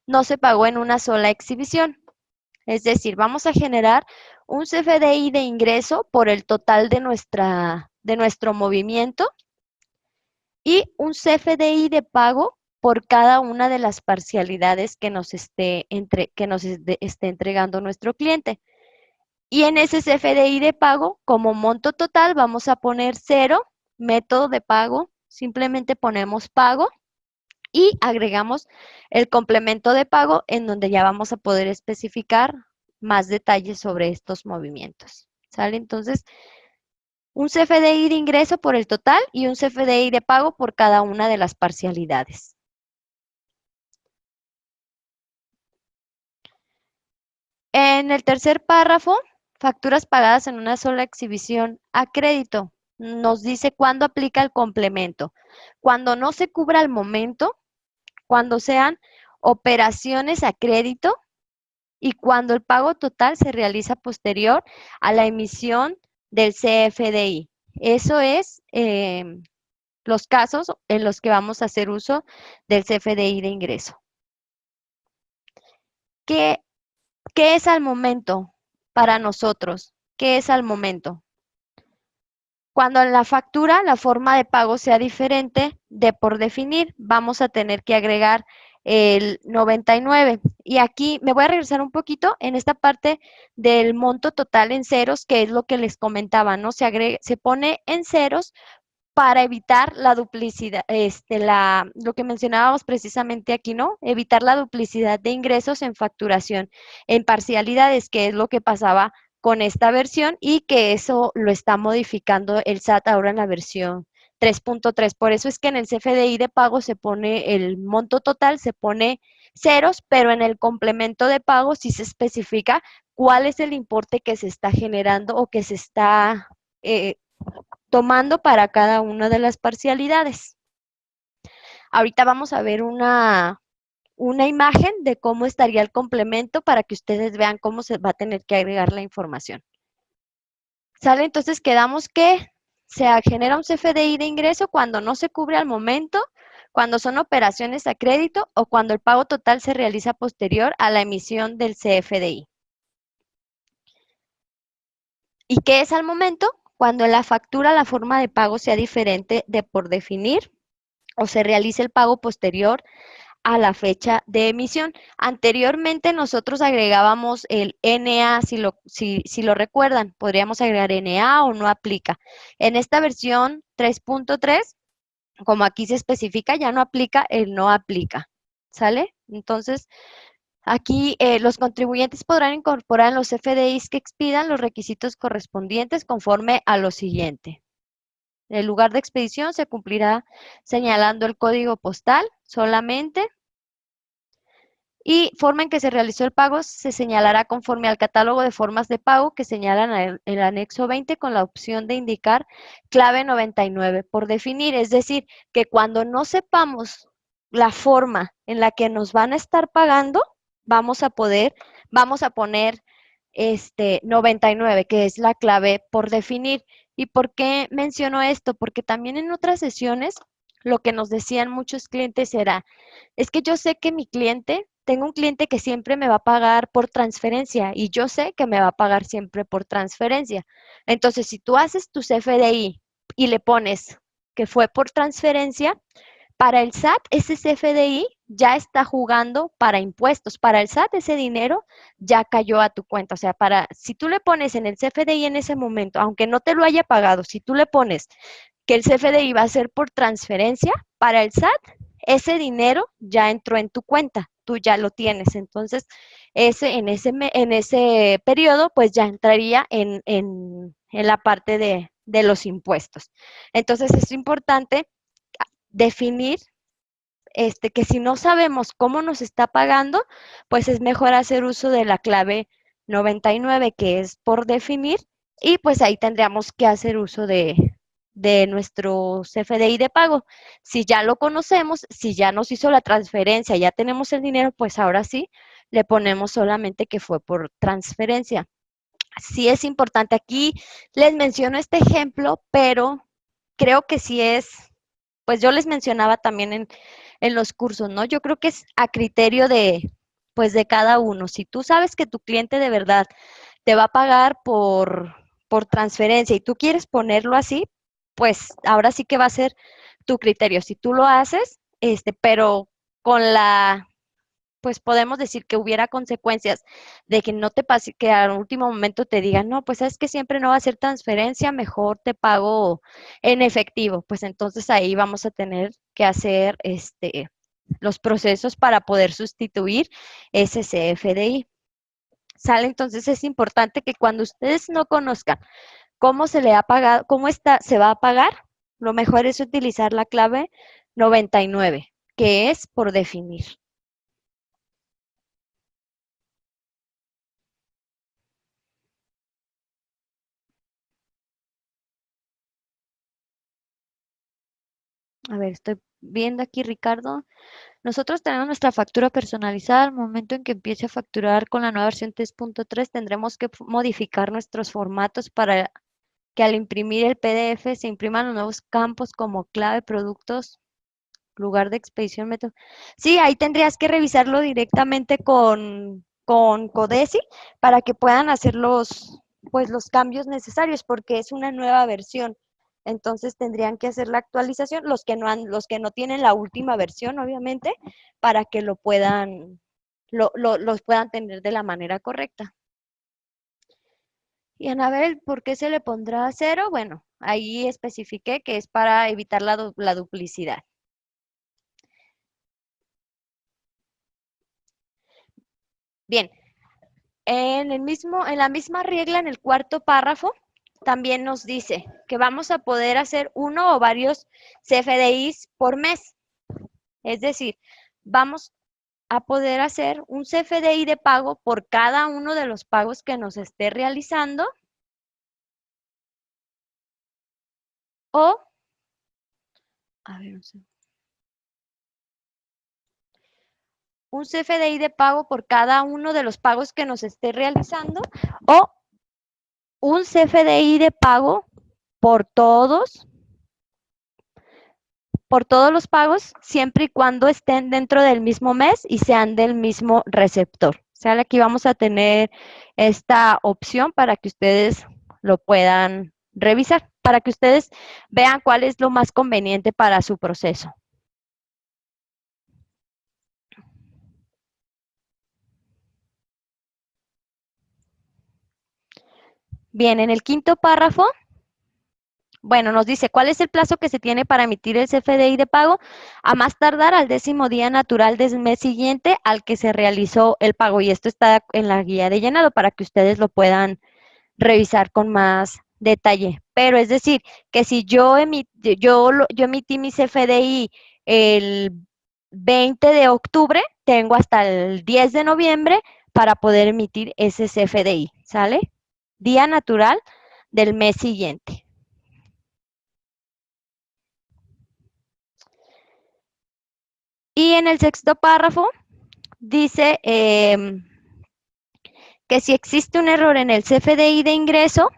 no se pagó en una sola exhibición. Es decir, vamos a generar un CFDI de ingreso por el total de nuestro movimiento y un CFDI de pago por cada una de las parcialidades que nos esté entregando nuestro cliente. Y en ese CFDI de pago, como monto total, vamos a poner 0, método de pago, simplemente ponemos pago y agregamos el complemento de pago en donde ya vamos a poder especificar más detalles sobre estos movimientos. ¿Sale? Entonces, un CFDI de ingreso por el total y un CFDI de pago por cada una de las parcialidades. En el tercer párrafo, facturas pagadas en una sola exhibición a crédito. Nos dice cuándo aplica el complemento. Cuando no se cubra al momento, cuando sean operaciones a crédito y cuando el pago total se realiza posterior a la emisión del CFDI. Eso es los casos en los que vamos a hacer uso del CFDI de ingreso. ¿Qué es al momento para nosotros? ¿Qué es al momento? Cuando en la factura la forma de pago sea diferente de por definir, vamos a tener que agregar el 99. Y aquí me voy a regresar un poquito en esta parte del monto total en ceros, que es lo que les comentaba, ¿no? Se pone en ceros para evitar la duplicidad, lo que mencionábamos precisamente aquí, ¿no? Evitar la duplicidad de ingresos en facturación, en parcialidades, que es lo que pasaba con esta versión y que eso lo está modificando el SAT ahora en la versión 3.3. Por eso es que en el CFDI de pago se pone el monto total, se pone ceros, pero en el complemento de pago sí se especifica cuál es el importe que se está generando o que se está tomando para cada una de las parcialidades. Ahorita vamos a ver una imagen de cómo estaría el complemento para que ustedes vean cómo se va a tener que agregar la información. ¿Sale? Entonces quedamos que se genera un CFDI de ingreso cuando no se cubre al momento, cuando son operaciones a crédito o cuando el pago total se realiza posterior a la emisión del CFDI. ¿Y qué es al momento? Cuando en la factura la forma de pago sea diferente de por definir o se realice el pago posterior a la fecha de emisión. Anteriormente nosotros agregábamos el NA, si lo recuerdan, podríamos agregar NA o no aplica. En esta versión 3.3, como aquí se especifica, ya no aplica el no aplica, ¿sale? Entonces, aquí los contribuyentes podrán incorporar en los FDIs que expidan los requisitos correspondientes conforme a lo siguiente. El lugar de expedición se cumplirá señalando el código postal solamente y forma en que se realizó el pago se señalará conforme al catálogo de formas de pago que señalan el anexo 20 con la opción de indicar clave 99 por definir. Es decir, que cuando no sepamos la forma en la que nos van a estar pagando, vamos a poner 99, que es la clave por definir. ¿Y por qué menciono esto? Porque también en otras sesiones lo que nos decían muchos clientes era, es que yo sé que tengo un cliente que siempre me va a pagar por transferencia y yo sé que me va a pagar siempre por transferencia. Entonces, si tú haces tu CFDI y le pones que fue por transferencia, para el SAT ese CFDI ya está jugando para impuestos. Para el SAT ese dinero ya cayó a tu cuenta. O sea, si tú le pones en el CFDI en ese momento, aunque no te lo haya pagado, si tú le pones que el CFDI va a ser por transferencia, para el SAT ese dinero ya entró en tu cuenta, tú ya lo tienes. Entonces, en ese periodo, pues ya entraría en la parte de los impuestos. Entonces, es importante definir que si no sabemos cómo nos está pagando, pues es mejor hacer uso de la clave 99, que es por definir, y pues ahí tendríamos que hacer uso de nuestro CFDI de pago. Si ya lo conocemos, si ya nos hizo la transferencia, ya tenemos el dinero, pues ahora sí le ponemos solamente que fue por transferencia. Sí es importante, aquí les menciono este ejemplo, pero creo que sí es, pues yo les mencionaba también en los cursos, ¿no? Yo creo que es a criterio pues de cada uno. Si tú sabes que tu cliente de verdad te va a pagar por transferencia y tú quieres ponerlo así, pues ahora sí que va a ser tu criterio. Si tú lo haces, pero con la, pues podemos decir que hubiera consecuencias de que no te pase, que al último momento te digan, no, pues es que siempre no va a ser transferencia, mejor te pago en efectivo. Pues entonces ahí vamos a tener que hacer los procesos para poder sustituir ese CFDI. ¿Sale? Entonces es importante que cuando ustedes no conozcan cómo se le ha pagado, se va a pagar, lo mejor es utilizar la clave 99, que es por definir. A ver, estoy viendo aquí, Ricardo. Nosotros tenemos nuestra factura personalizada. Al momento en que empiece a facturar con la nueva versión 3.3, tendremos que modificar nuestros formatos para que al imprimir el PDF se impriman los nuevos campos como clave, productos, lugar de expedición, método. Sí, ahí tendrías que revisarlo directamente con Codesi para que puedan hacer pues, los cambios necesarios, porque es una nueva versión. Entonces tendrían que hacer la actualización, los que no tienen la última versión, obviamente, para que los puedan tener de la manera correcta. Y Anabel, ¿por qué se le pondrá cero? Bueno, ahí especifiqué que es para evitar la duplicidad. Bien, en la misma regla, en el cuarto párrafo, también nos dice que vamos a poder hacer uno o varios CFDIs por mes. Es decir, vamos a poder hacer un CFDI de pago por cada uno de los pagos que nos esté realizando o, a ver, un CFDI de pago por cada uno de los pagos que nos esté realizando o un CFDI de pago por todos los pagos, siempre y cuando estén dentro del mismo mes y sean del mismo receptor. O sea, aquí vamos a tener esta opción para que ustedes lo puedan revisar, para que ustedes vean cuál es lo más conveniente para su proceso. Bien, en el quinto párrafo, bueno, nos dice, ¿cuál es el plazo que se tiene para emitir el CFDI de pago? A más tardar al 10º día natural del mes siguiente al que se realizó el pago. Y esto está en la guía de llenado para que ustedes lo puedan revisar con más detalle. Pero es decir, que si yo emití mi CFDI el 20 de octubre, tengo hasta el 10 de noviembre para poder emitir ese CFDI, ¿sale? Día natural del mes siguiente. Y en el sexto párrafo dice que si existe un error en el CFDI de ingreso,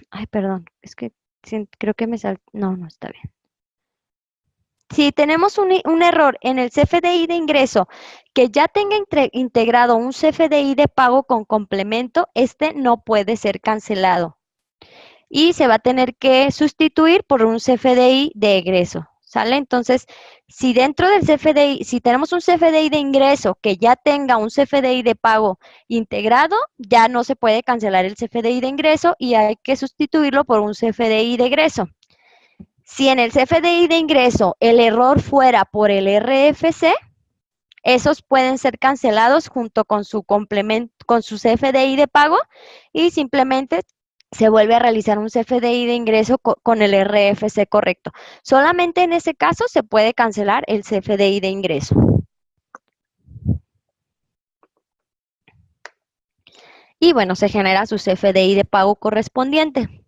ay, perdón, es que creo que no, está bien. Si tenemos un error en el CFDI de ingreso que ya tenga integrado un CFDI de pago con complemento, este no puede ser cancelado y se va a tener que sustituir por un CFDI de egreso, ¿sale? Entonces, si dentro del CFDI, si tenemos un CFDI de ingreso que ya tenga un CFDI de pago integrado, ya no se puede cancelar el CFDI de ingreso y hay que sustituirlo por un CFDI de egreso. Si en el CFDI de ingreso el error fuera por el RFC, esos pueden ser cancelados junto con su complemento, con su CFDI de pago y simplemente se vuelve a realizar un CFDI de ingreso con el RFC correcto. Solamente en ese caso se puede cancelar el CFDI de ingreso. Y bueno, se genera su CFDI de pago correspondiente.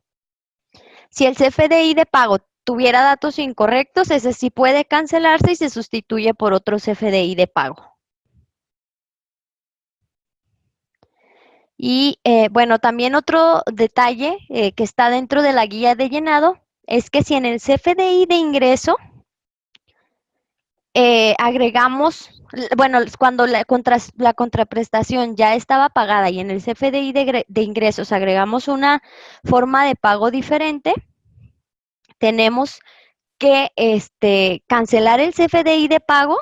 Si el CFDI de pago tuviera datos incorrectos, ese sí puede cancelarse y se sustituye por otro CFDI de pago. Y bueno, también otro detalle que está dentro de la guía de llenado es que si en el CFDI de ingreso agregamos, bueno, cuando la contraprestación ya estaba pagada y en el CFDI de ingresos agregamos una forma de pago diferente, tenemos que cancelar el CFDI de pago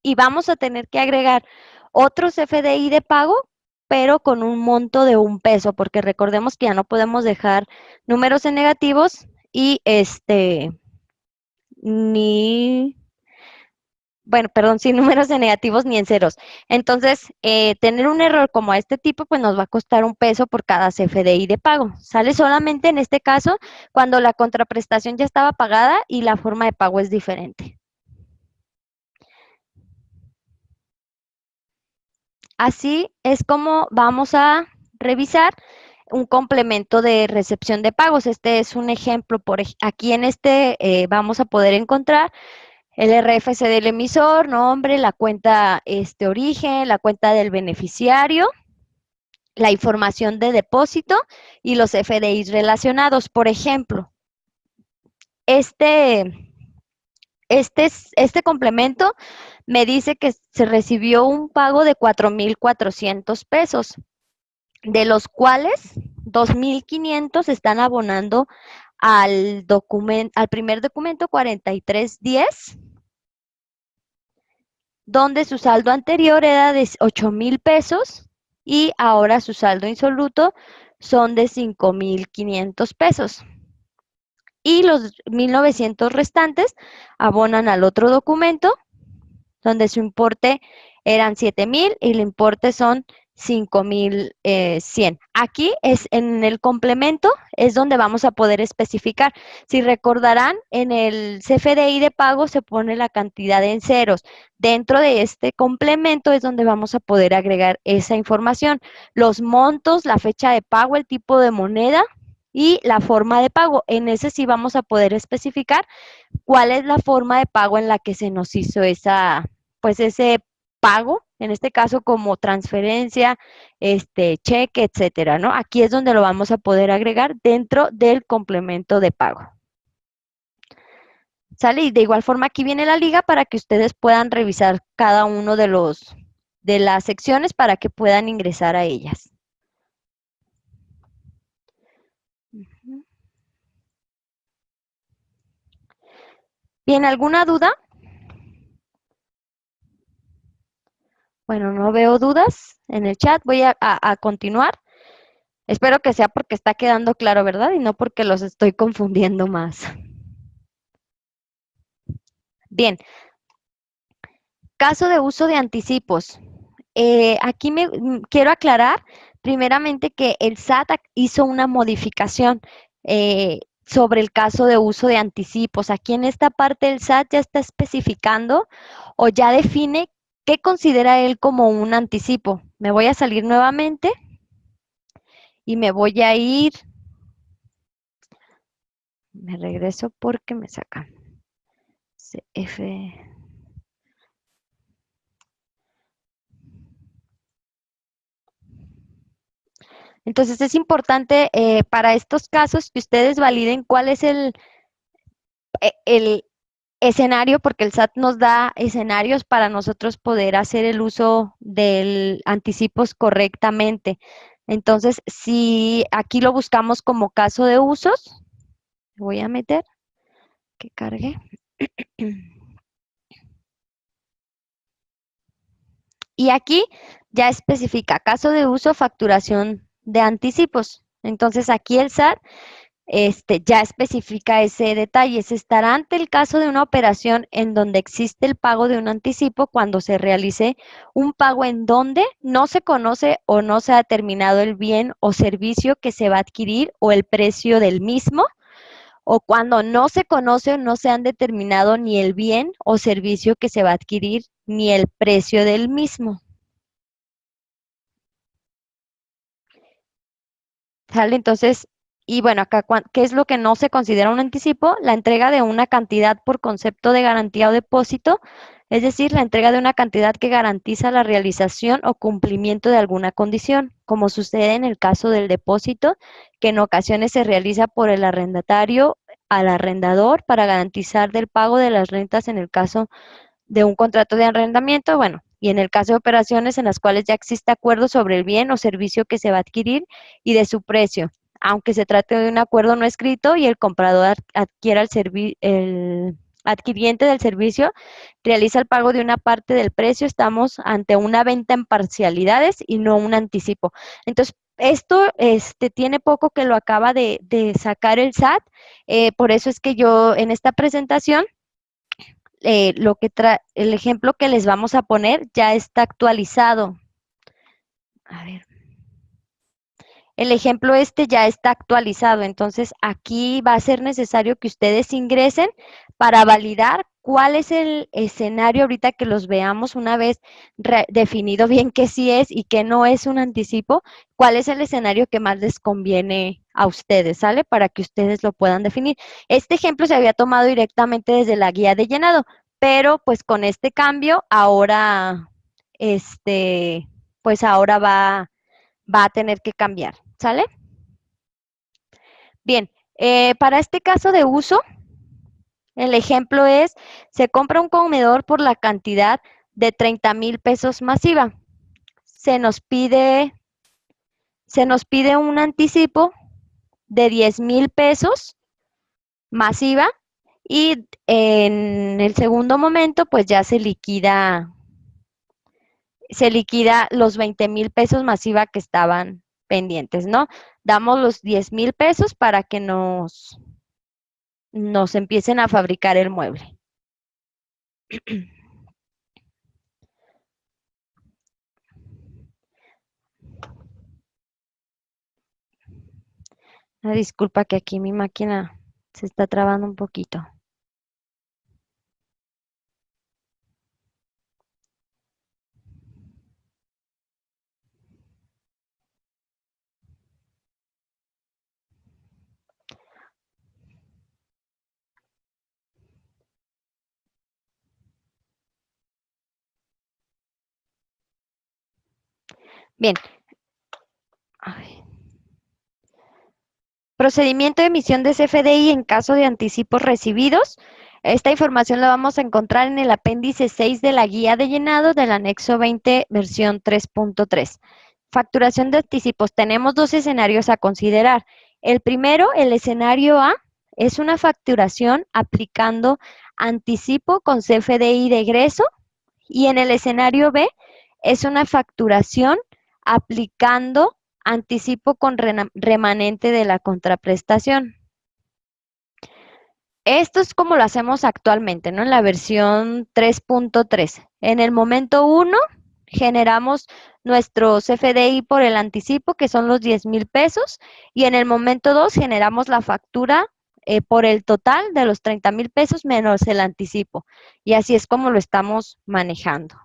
y vamos a tener que agregar otro CFDI de pago, pero con un monto de $1, porque recordemos que ya no podemos dejar números en negativos y ni bueno, perdón, sin números de negativos ni en ceros. Entonces, tener un error como este tipo, pues nos va a costar $1 por cada CFDI de pago. Sale solamente en este caso cuando la contraprestación ya estaba pagada y la forma de pago es diferente. Así es como vamos a revisar un complemento de recepción de pagos. Este es un ejemplo. Aquí en vamos a poder encontrar el RFC del emisor, nombre, la cuenta origen, la cuenta del beneficiario, la información de depósito y los FDIs relacionados. Por ejemplo, este complemento me dice que se recibió un pago de 4,400 pesos, de los cuales 2,500 están abonando al primer documento 4310, donde su saldo anterior era de 8,000 pesos y ahora su saldo insoluto son de 5,500 pesos. Y los 1,900 restantes abonan al otro documento, donde su importe eran 7,000 y el importe son 5,100. Aquí es en el complemento, es donde vamos a poder especificar. Si recordarán, en el CFDI de pago se pone la cantidad en ceros. Dentro de este complemento es donde vamos a poder agregar esa información. Los montos, la fecha de pago, el tipo de moneda y la forma de pago. En ese sí vamos a poder especificar cuál es la forma de pago en la que se nos hizo ese pago, en este caso como transferencia, cheque, etcétera, ¿no? Aquí es donde lo vamos a poder agregar dentro del complemento de pago. ¿Sale? Y de igual forma aquí viene la liga para que ustedes puedan revisar cada uno de las secciones para que puedan ingresar a ellas. Bien, ¿alguna duda? Bueno, no veo dudas en el chat. Voy a continuar. Espero que sea porque está quedando claro, ¿verdad? Y no porque los estoy confundiendo más. Bien, caso de uso de anticipos. Aquí quiero aclarar primeramente que el SAT hizo una modificación sobre el caso de uso de anticipos. Aquí en esta parte el SAT ya está especificando o ya define qué considera él como un anticipo. Me voy a salir nuevamente y me voy a ir, me regreso porque me saca CF. Entonces es importante para estos casos que ustedes validen cuál es el escenario, porque el SAT nos da escenarios para nosotros poder hacer el uso del anticipos correctamente. Entonces, si aquí lo buscamos como caso de usos, voy a meter que cargue. Y aquí ya especifica caso de uso, facturación de anticipos. Entonces, aquí el SAT ya especifica ese detalle. Se estará ante el caso de una operación en donde existe el pago de un anticipo cuando se realice un pago en donde no se conoce o no se ha determinado el bien o servicio que se va a adquirir o el precio del mismo, o cuando no se conoce o no se han determinado ni el bien o servicio que se va a adquirir ni el precio del mismo. ¿Sale? Entonces, y bueno, acá, ¿qué es lo que no se considera un anticipo? La entrega de una cantidad por concepto de garantía o depósito, es decir, la entrega de una cantidad que garantiza la realización o cumplimiento de alguna condición, como sucede en el caso del depósito, que en ocasiones se realiza por el arrendatario al arrendador para garantizar del pago de las rentas en el caso de un contrato de arrendamiento, bueno, y en el caso de operaciones en las cuales ya existe acuerdo sobre el bien o servicio que se va a adquirir y de su precio, aunque se trate de un acuerdo no escrito y el comprador adquiera el adquiriente del servicio realiza el pago de una parte del precio, estamos ante una venta en parcialidades y no un anticipo. Entonces, esto tiene poco que lo acaba de sacar el SAT, por eso es que yo en esta presentación, el ejemplo que les vamos a poner ya está actualizado. A ver. El ejemplo ya está actualizado, entonces aquí va a ser necesario que ustedes ingresen para validar cuál es el escenario ahorita que los veamos una vez definido bien qué sí es y qué no es un anticipo, cuál es el escenario que más les conviene a ustedes, ¿sale? Para que ustedes lo puedan definir. Este ejemplo se había tomado directamente desde la guía de llenado, pero pues con este cambio ahora, pues ahora va a tener que cambiar, ¿sale? Bien, para este caso de uso, el ejemplo es, se compra un comedor por la cantidad de 30,000 pesos masiva. Se nos pide un anticipo de 10,000 pesos masiva y en el segundo momento, pues ya se liquida los 20,000 pesos masiva que estaban pendientes, ¿no? Damos los 10,000 pesos para que nos empiecen a fabricar el mueble. Disculpa que aquí mi máquina se está trabando un poquito. Bien. Ay. Procedimiento de emisión de CFDI en caso de anticipos recibidos. Esta información la vamos a encontrar en el apéndice 6 de la guía de llenado del anexo 20, versión 3.3. Facturación de anticipos. Tenemos dos escenarios a considerar. El primero, el escenario A, es una facturación aplicando anticipo con CFDI de egreso, y en el escenario B es una facturación aplicando anticipo con remanente de la contraprestación. Esto es como lo hacemos actualmente, ¿no? En la versión 3.3. En el momento 1, generamos nuestro CFDI por el anticipo, que son los 10,000 pesos, y en el momento 2 generamos la factura por el total de los 30,000 pesos menos el anticipo. Y así es como lo estamos manejando.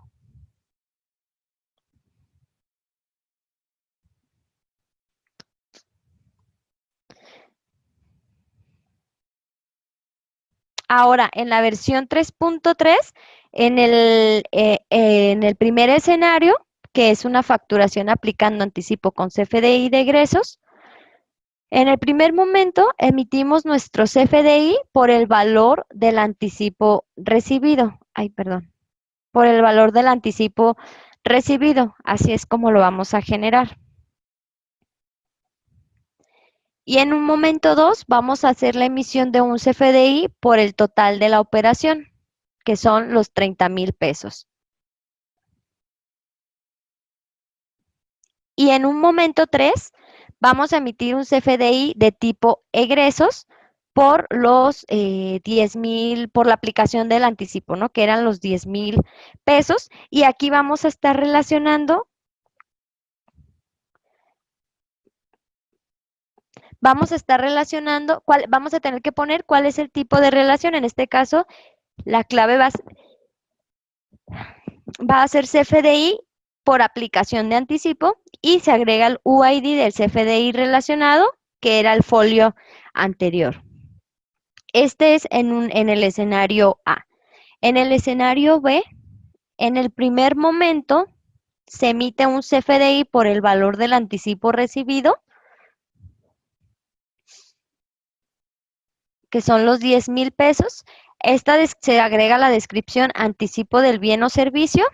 Ahora, en la versión 3.3, en el primer escenario, que es una facturación aplicando anticipo con CFDI de egresos, en el primer momento emitimos nuestro CFDI por el valor del anticipo recibido. Ay, perdón. Por el valor del anticipo recibido. Así es como lo vamos a generar. Y en un momento 2 vamos a hacer la emisión de un CFDI por el total de la operación, que son los 30,000 pesos. Y en un momento 3 vamos a emitir un CFDI de tipo egresos por los 10,000, por la aplicación del anticipo, ¿no? Que eran los 10,000 pesos. Y aquí vamos a estar relacionando, vamos a tener que poner cuál es el tipo de relación. En este caso, la clave va a ser CFDI por aplicación de anticipo y se agrega el UID del CFDI relacionado, que era el folio anterior. Este es en el escenario A. En el escenario B, en el primer momento, se emite un CFDI por el valor del anticipo recibido, que son los 10,000 pesos. Se agrega la descripción anticipo del bien o servicio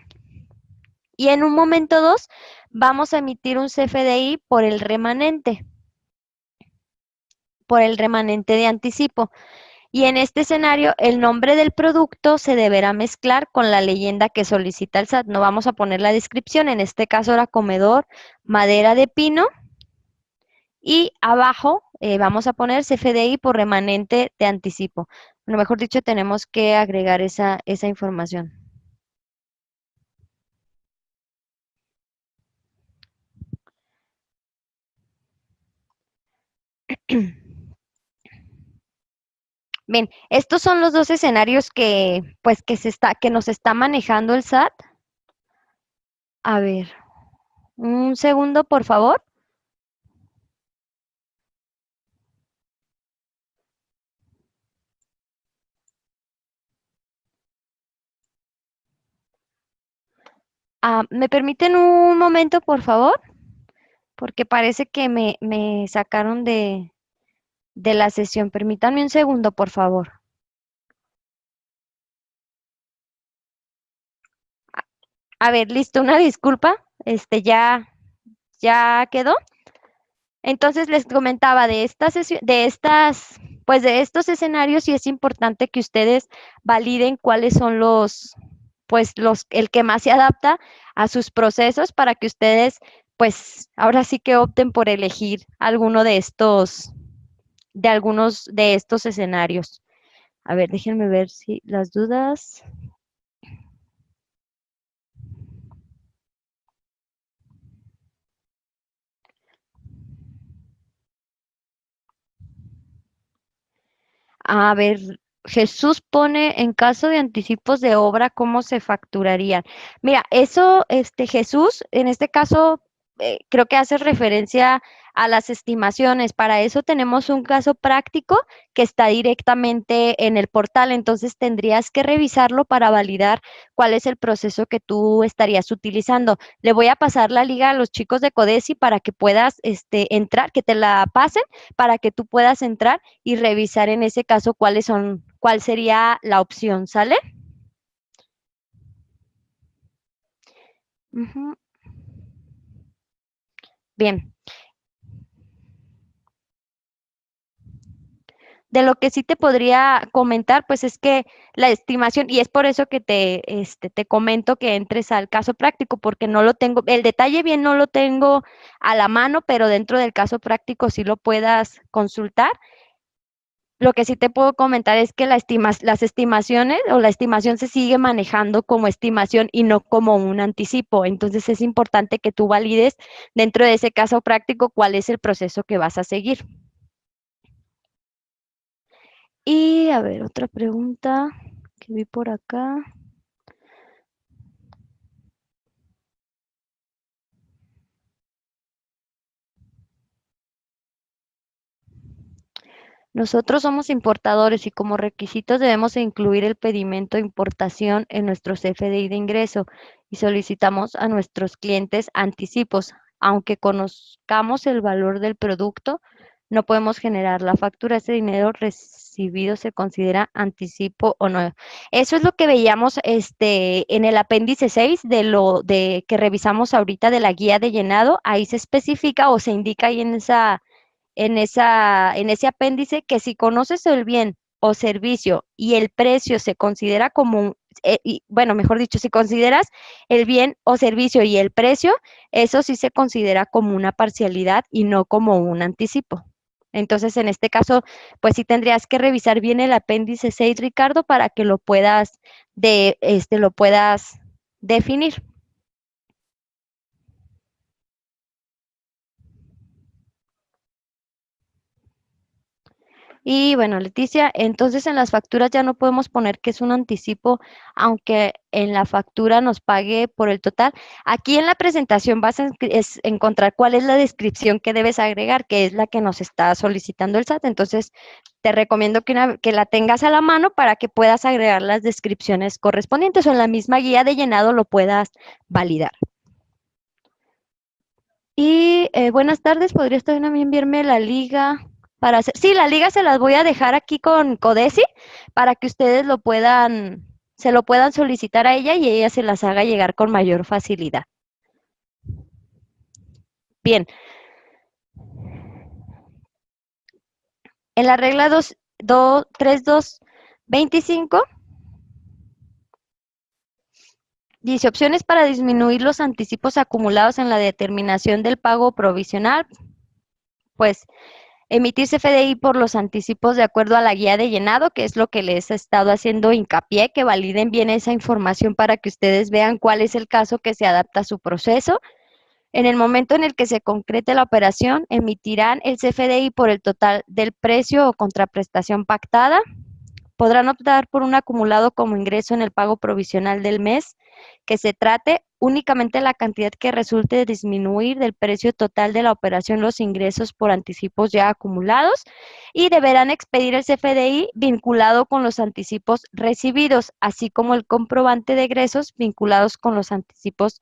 y en un momento 2 vamos a emitir un CFDI por el remanente de anticipo. Y en este escenario, el nombre del producto se deberá mezclar con la leyenda que solicita el SAT. No vamos a poner la descripción, en este caso era comedor, madera de pino, y abajo vamos a poner CFDI por remanente de anticipo. Bueno, mejor dicho, tenemos que agregar esa información. Bien, estos son los dos escenarios pues, que nos está manejando el SAT. A ver, un segundo, por favor. ¿Me permiten un momento, por favor? Porque parece que me sacaron de la sesión. Permítanme un segundo, por favor. A ver, listo, una disculpa. Ya quedó. Entonces les comentaba de estas sesión, pues de estos escenarios, y es importante que ustedes validen cuáles son pues el que más se adapta a sus procesos para que ustedes, pues ahora sí que opten por elegir algunos de estos escenarios. A ver, déjenme ver si las dudas. A ver, Jesús pone en caso de anticipos de obra, ¿cómo se facturarían? Mira, eso, Jesús, en este caso, creo que hace referencia a las estimaciones. Para eso tenemos un caso práctico que está directamente en el portal, entonces tendrías que revisarlo para validar cuál es el proceso que tú estarías utilizando. Le voy a pasar la liga a los chicos de Codesi para que puedas, entrar, que te la pasen para que tú puedas entrar y revisar en ese caso cuál sería la opción, ¿sale? Ujú. Bien, de lo que sí te podría comentar, pues es que la estimación, y es por eso que te comento que entres al caso práctico, porque no lo tengo, el detalle bien no lo tengo a la mano, pero dentro del caso práctico sí lo puedas consultar. Lo que sí te puedo comentar es que las estimaciones o la estimación se sigue manejando como estimación y no como un anticipo. Entonces es importante que tú valides dentro de ese caso práctico cuál es el proceso que vas a seguir. Y a ver, otra pregunta que vi por acá. Nosotros somos importadores y como requisitos debemos incluir el pedimento de importación en nuestro CFDI de ingreso y solicitamos a nuestros clientes anticipos. Aunque conozcamos el valor del producto, no podemos generar la factura. Ese dinero recibido se considera anticipo o no. Eso es lo que veíamos en el apéndice 6 de que revisamos ahorita de la guía de llenado. Ahí se especifica o se indica ahí en ese apéndice que si conoces el bien o servicio y el precio se considera como, bueno, mejor dicho, si consideras el bien o servicio y el precio, eso sí se considera como una parcialidad y no como un anticipo. Entonces, en este caso, pues sí tendrías que revisar bien el apéndice 6, Ricardo, para que lo puedas definir. Y bueno, Leticia, entonces en las facturas ya no podemos poner que es un anticipo, aunque en la factura nos pague por el total. Aquí en la presentación vas a encontrar cuál es la descripción que debes agregar, que es la que nos está solicitando el SAT. Entonces, te recomiendo que la tengas a la mano para que puedas agregar las descripciones correspondientes o en la misma guía de llenado lo puedas validar. Y buenas tardes, ¿podrías también enviarme la liga para hacer. Sí, la liga se las voy a dejar aquí con Codesi para que ustedes se lo puedan solicitar a ella y ella se las haga llegar con mayor facilidad. Bien. En la regla 3225 dice opciones para disminuir los anticipos acumulados en la determinación del pago provisional. Pues emitir CFDI por los anticipos de acuerdo a la guía de llenado, que es lo que les he estado haciendo hincapié, que validen bien esa información para que ustedes vean cuál es el caso que se adapta a su proceso. En el momento en el que se concrete la operación, emitirán el CFDI por el total del precio o contraprestación pactada. Podrán optar por un acumulado como ingreso en el pago provisional del mes, que se trate únicamente la cantidad que resulte de disminuir del precio total de la operación los ingresos por anticipos ya acumulados, y deberán expedir el CFDI vinculado con los anticipos recibidos, así como el comprobante de egresos vinculados con los anticipos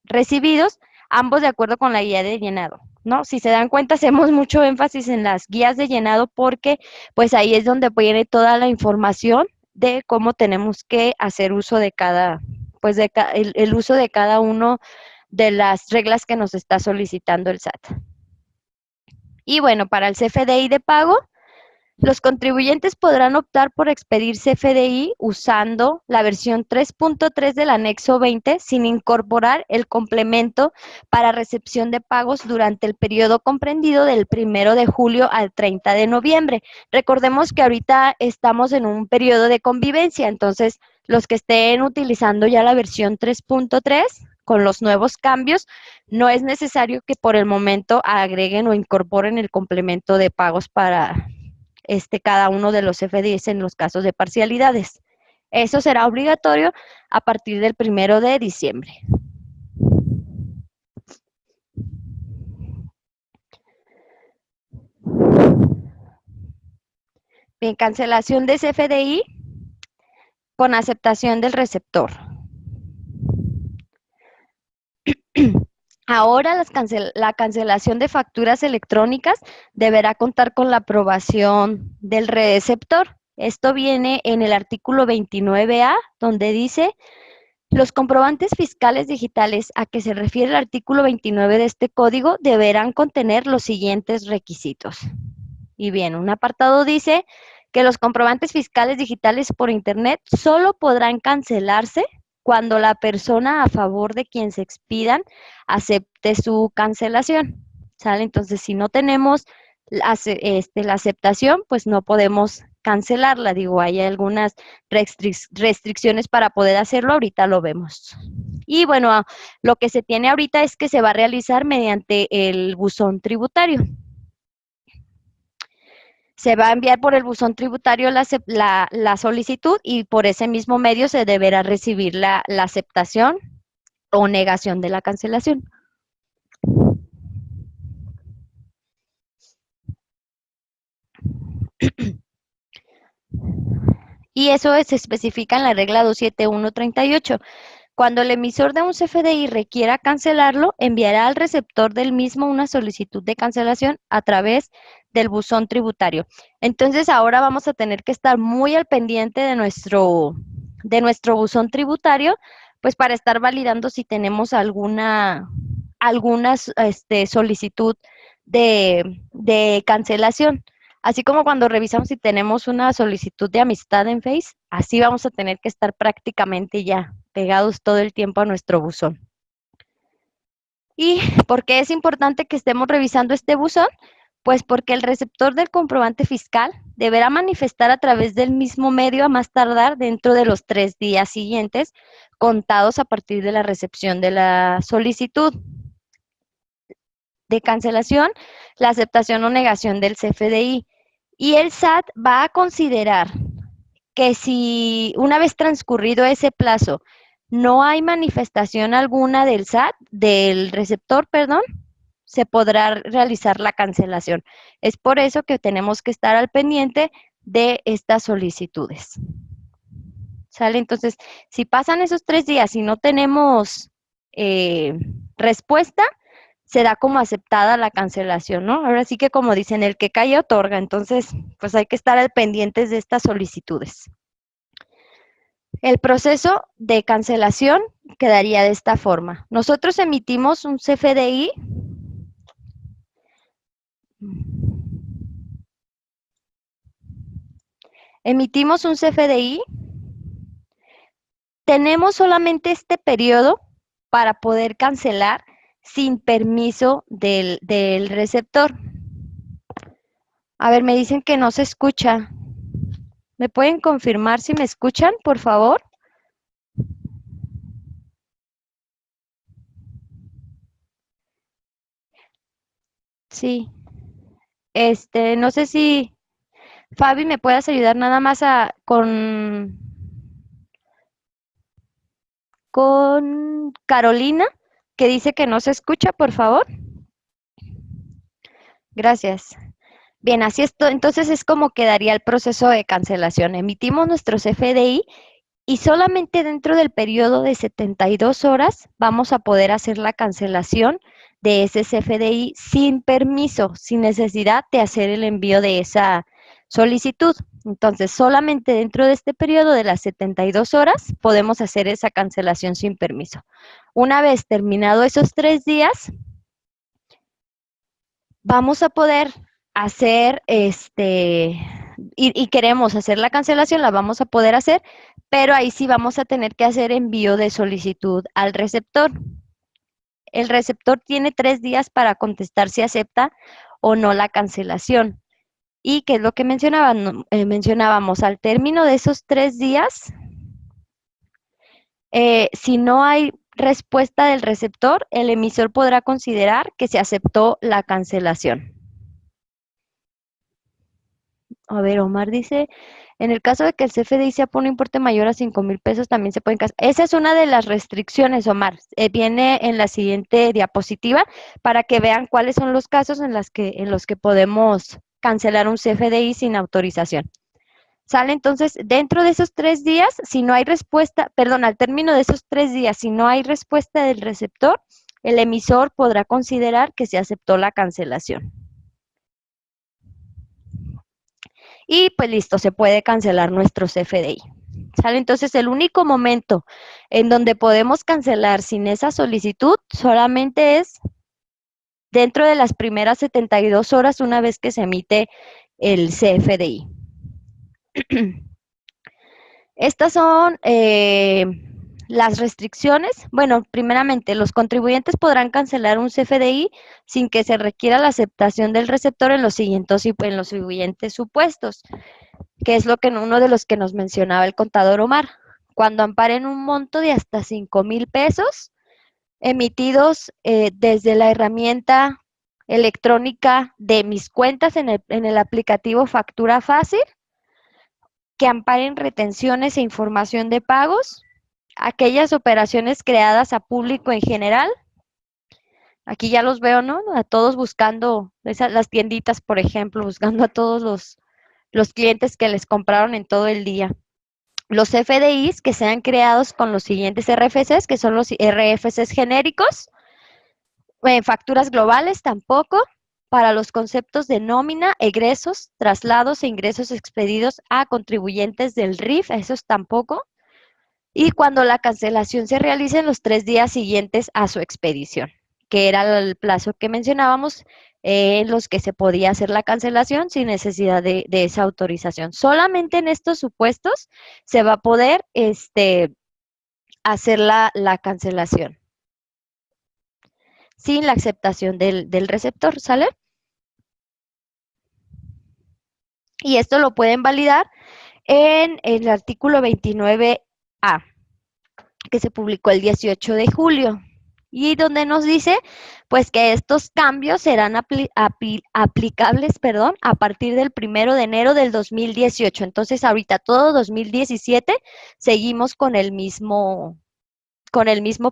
recibidos, ambos de acuerdo con la guía de llenado, ¿no? Si se dan cuenta, hacemos mucho énfasis en las guías de llenado porque pues ahí es donde viene toda la información de cómo tenemos que hacer uso de cada, pues el uso de cada uno de las reglas que nos está solicitando el SAT. Y bueno, para el CFDI de pago, los contribuyentes podrán optar por expedir CFDI usando la versión 3.3 del anexo 20 sin incorporar el complemento para recepción de pagos durante el periodo comprendido del 1 de julio al 30 de noviembre. Recordemos que ahorita estamos en un periodo de convivencia, entonces los que estén utilizando ya la versión 3.3 con los nuevos cambios, no es necesario que por el momento agreguen o incorporen el complemento de pagos para cada uno de los FDIs en los casos de parcialidades. Eso será obligatorio a partir del 1 de diciembre. Bien, cancelación de CFDI con aceptación del receptor. Ahora la cancelación de facturas electrónicas deberá contar con la aprobación del receptor. Esto viene en el artículo 29A, donde dice: los comprobantes fiscales digitales a que se refiere el artículo 29 de este código deberán contener los siguientes requisitos. Y bien, un apartado dice que los comprobantes fiscales digitales por Internet solo podrán cancelarse cuando la persona a favor de quien se expidan acepte su cancelación. ¿Sale? Entonces, si no tenemos la aceptación, pues no podemos cancelarla. Digo, hay algunas restricciones para poder hacerlo, ahorita lo vemos. Y bueno, lo que se tiene ahorita es que se va a realizar mediante el buzón tributario. Se va a enviar por el buzón tributario la solicitud y por ese mismo medio se deberá recibir la aceptación o negación de la cancelación. Y eso se especifica en la regla 27138. Cuando el emisor de un CFDI requiera cancelarlo, enviará al receptor del mismo una solicitud de cancelación a través del buzón tributario. Entonces, ahora vamos a tener que estar muy al pendiente de nuestro buzón tributario, pues para estar validando si tenemos alguna solicitud de cancelación. Así como cuando revisamos si tenemos una solicitud de amistad en Face, así vamos a tener que estar prácticamente ya pegados todo el tiempo a nuestro buzón. ¿Y por qué es importante que estemos revisando este buzón? Pues porque el receptor del comprobante fiscal deberá manifestar a través del mismo medio a más tardar dentro de los 3 días siguientes, contados a partir de la recepción de la solicitud de cancelación, la aceptación o negación del CFDI. Y el SAT va a considerar que si una vez transcurrido ese plazo no hay manifestación alguna del SAT, del receptor, perdón, se podrá realizar la cancelación. Es por eso que tenemos que estar al pendiente de estas solicitudes. ¿Sale? Entonces, si pasan esos 3 días y no tenemos respuesta, se da como aceptada la cancelación, ¿no? Ahora sí que como dicen, el que calla otorga, entonces pues hay que estar al pendientes de estas solicitudes. El proceso de cancelación quedaría de esta forma. Nosotros emitimos un CFDI. Emitimos un CFDI. Tenemos solamente este periodo para poder cancelar sin permiso del receptor. A ver, me dicen que no se escucha. ¿Me pueden confirmar si me escuchan, por favor? Sí. No sé si Fabi me puedas ayudar nada más con Carolina, que dice que no se escucha, por favor. Gracias. Bien, así esto, entonces es como quedaría el proceso de cancelación. Emitimos nuestro CFDI y solamente dentro del periodo de 72 horas vamos a poder hacer la cancelación de ese CFDI sin permiso, sin necesidad de hacer el envío de esa solicitud. Entonces, solamente dentro de este periodo de las 72 horas podemos hacer esa cancelación sin permiso. Una vez terminado esos 3 días, vamos a poder hacer y queremos hacer la cancelación, la vamos a poder hacer, pero ahí sí vamos a tener que hacer envío de solicitud al receptor. El receptor tiene 3 días para contestar si acepta o no la cancelación. Y qué es lo que mencionábamos, al término de esos 3 días, si no hay respuesta del receptor, el emisor podrá considerar que se aceptó la cancelación. A ver, Omar dice, en el caso de que el CFDI sea por un importe mayor a 5,000 pesos, también se pueden cancelar. Esa es una de las restricciones, Omar. Viene en la siguiente diapositiva para que vean cuáles son los casos en los que podemos cancelar un CFDI sin autorización. Sale entonces, dentro de esos 3 días, si no hay respuesta, perdón, al término de esos 3 días, si no hay respuesta del receptor, el emisor podrá considerar que se aceptó la cancelación. Y pues listo, se puede cancelar nuestro CFDI. ¿Sale? Entonces, el único momento en donde podemos cancelar sin esa solicitud solamente es dentro de las primeras 72 horas una vez que se emite el CFDI. Estas son las restricciones. Bueno, primeramente, los contribuyentes podrán cancelar un CFDI sin que se requiera la aceptación del receptor en los siguientes supuestos, que es uno de los que nos mencionaba el contador Omar. Cuando amparen un monto de hasta 5,000 pesos emitidos desde la herramienta electrónica de mis cuentas en el aplicativo Factura Fácil, que amparen retenciones e información de pagos, aquellas operaciones creadas a público en general. Aquí ya los veo, ¿no? A todos buscando, las tienditas, por ejemplo, buscando a todos los clientes que les compraron en todo el día. Los FDIs que sean creados con los siguientes RFCs, que son los RFCs genéricos, facturas globales tampoco, para los conceptos de nómina, egresos, traslados e ingresos expedidos a contribuyentes del RIF, esos tampoco, y cuando la cancelación se realice en los 3 días siguientes a su expedición, que era el plazo que mencionábamos, en los que se podía hacer la cancelación sin necesidad de esa autorización. Solamente en estos supuestos se va a poder hacer la cancelación sin la aceptación del receptor, ¿sale? Y esto lo pueden validar en el artículo 29A, que se publicó el 18 de julio. Y donde nos dice, pues, que estos cambios serán aplicables, a partir del 1 de enero del 2018. Entonces, ahorita todo 2017 seguimos con el mismo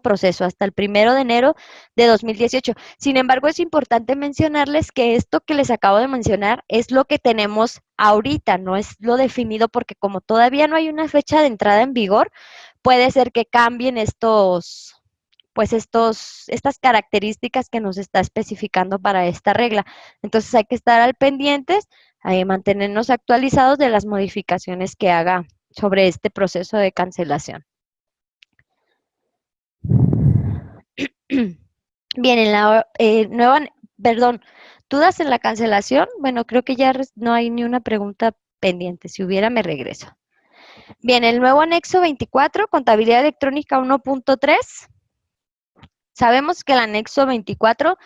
proceso hasta el 1 de enero de 2018. Sin embargo, es importante mencionarles que esto que les acabo de mencionar es lo que tenemos ahorita, no es lo definido, porque como todavía no hay una fecha de entrada en vigor, puede ser que cambien pues estas características que nos está especificando para esta regla. Entonces hay que estar al pendientes, mantenernos actualizados de las modificaciones que haga sobre este proceso de cancelación. Bien, en la perdón, dudas en la cancelación. Bueno, creo que ya no hay ni una pregunta pendiente. Si hubiera, me regreso. Bien, el nuevo anexo 24, contabilidad electrónica 1.3. Sabemos que el anexo 24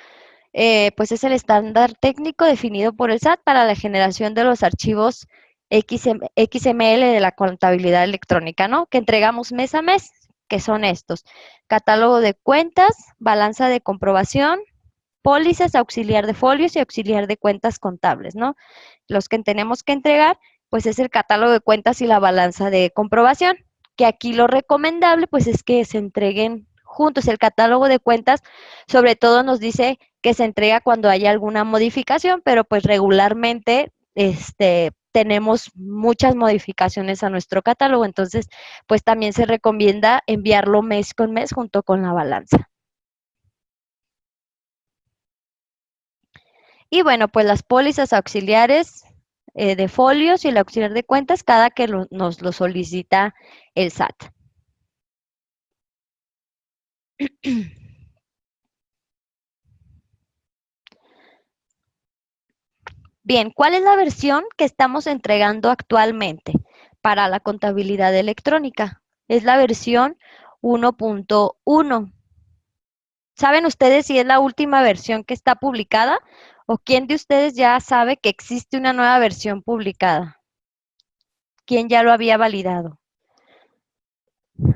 pues es el estándar técnico definido por el SAT para la generación de los archivos XML de la contabilidad electrónica, ¿no? Que entregamos mes a mes, que son estos: catálogo de cuentas, balanza de comprobación, pólizas, auxiliar de folios y auxiliar de cuentas contables, ¿no? Los que tenemos que entregar, pues es el catálogo de cuentas y la balanza de comprobación, que aquí lo recomendable, pues es que se entreguen juntos. El catálogo de cuentas, sobre todo nos dice que se entrega cuando haya alguna modificación, pero pues regularmente, tenemos muchas modificaciones a nuestro catálogo, entonces, pues también se recomienda enviarlo mes con mes junto con la balanza. Y bueno, pues las pólizas auxiliares de folios y el auxiliar de cuentas cada que nos lo solicita el SAT. Bien, ¿cuál es la versión que estamos entregando actualmente para la contabilidad electrónica? Es la versión 1.1. ¿Saben ustedes si es la última versión que está publicada o quién de ustedes ya sabe que existe una nueva versión publicada? ¿Quién ya lo había validado?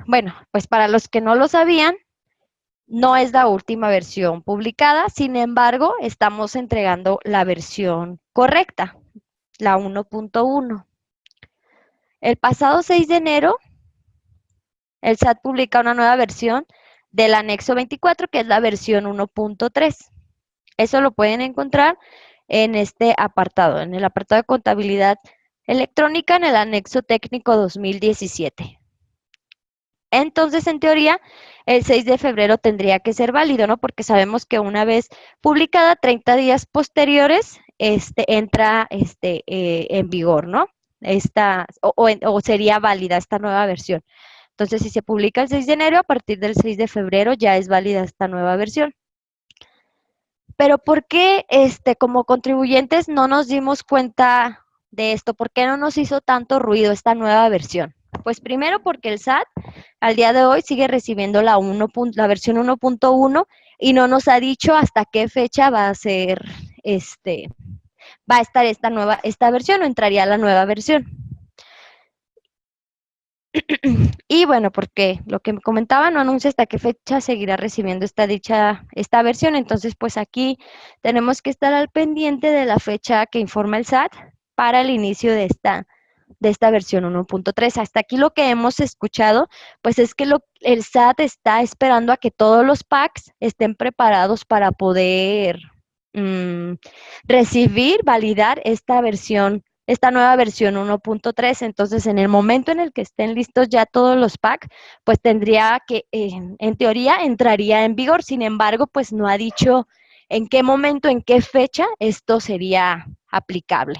Bueno, pues para los que no lo sabían, no es la última versión publicada, sin embargo, estamos entregando la versión correcta, la 1.1. El pasado 6 de enero, el SAT publica una nueva versión del anexo 24, que es la versión 1.3. Eso lo pueden encontrar en este apartado, en el apartado de contabilidad electrónica, en el anexo técnico 2017. Entonces, en teoría, el 6 de febrero tendría que ser válido, ¿no? Porque sabemos que una vez publicada, 30 días posteriores, entra en vigor, ¿no? O sería válida esta nueva versión. Entonces, si se publica el 6 de enero, a partir del 6 de febrero ya es válida esta nueva versión. Pero ¿por qué como contribuyentes no nos dimos cuenta de esto? ¿Por qué no nos hizo tanto ruido esta nueva versión? Pues primero porque el SAT al día de hoy sigue recibiendo la versión 1.1 y no nos ha dicho hasta qué fecha va a ser, va a estar esta versión o entraría la nueva versión. Y bueno, porque lo que me comentaba no anuncia hasta qué fecha seguirá recibiendo esta versión. Entonces, pues aquí tenemos que estar al pendiente de la fecha que informa el SAT para el inicio de esta versión 1.3. Hasta aquí lo que hemos escuchado, pues es que el SAT está esperando a que todos los PACs estén preparados para poder recibir, validar esta nueva versión 1.3. Entonces, en el momento en el que estén listos ya todos los PAC, pues tendría que, en teoría, entraría en vigor. Sin embargo, pues no ha dicho en qué momento, en qué fecha esto sería aplicable.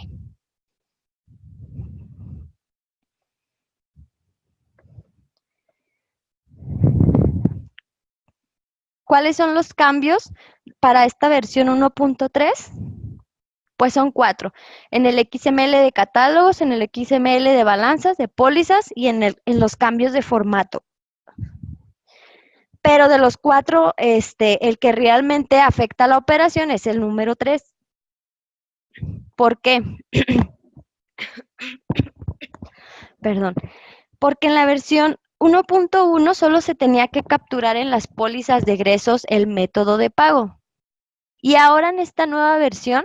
¿Cuáles son los cambios para esta versión 1.3? Pues son 4. En el XML de catálogos, en el XML de balanzas, de pólizas y en los cambios de formato. Pero de los 4, el que realmente afecta a la operación es el número 3. ¿Por qué? Perdón. Porque en la versión 1.1 solo se tenía que capturar en las pólizas de egresos el método de pago. Y ahora en esta nueva versión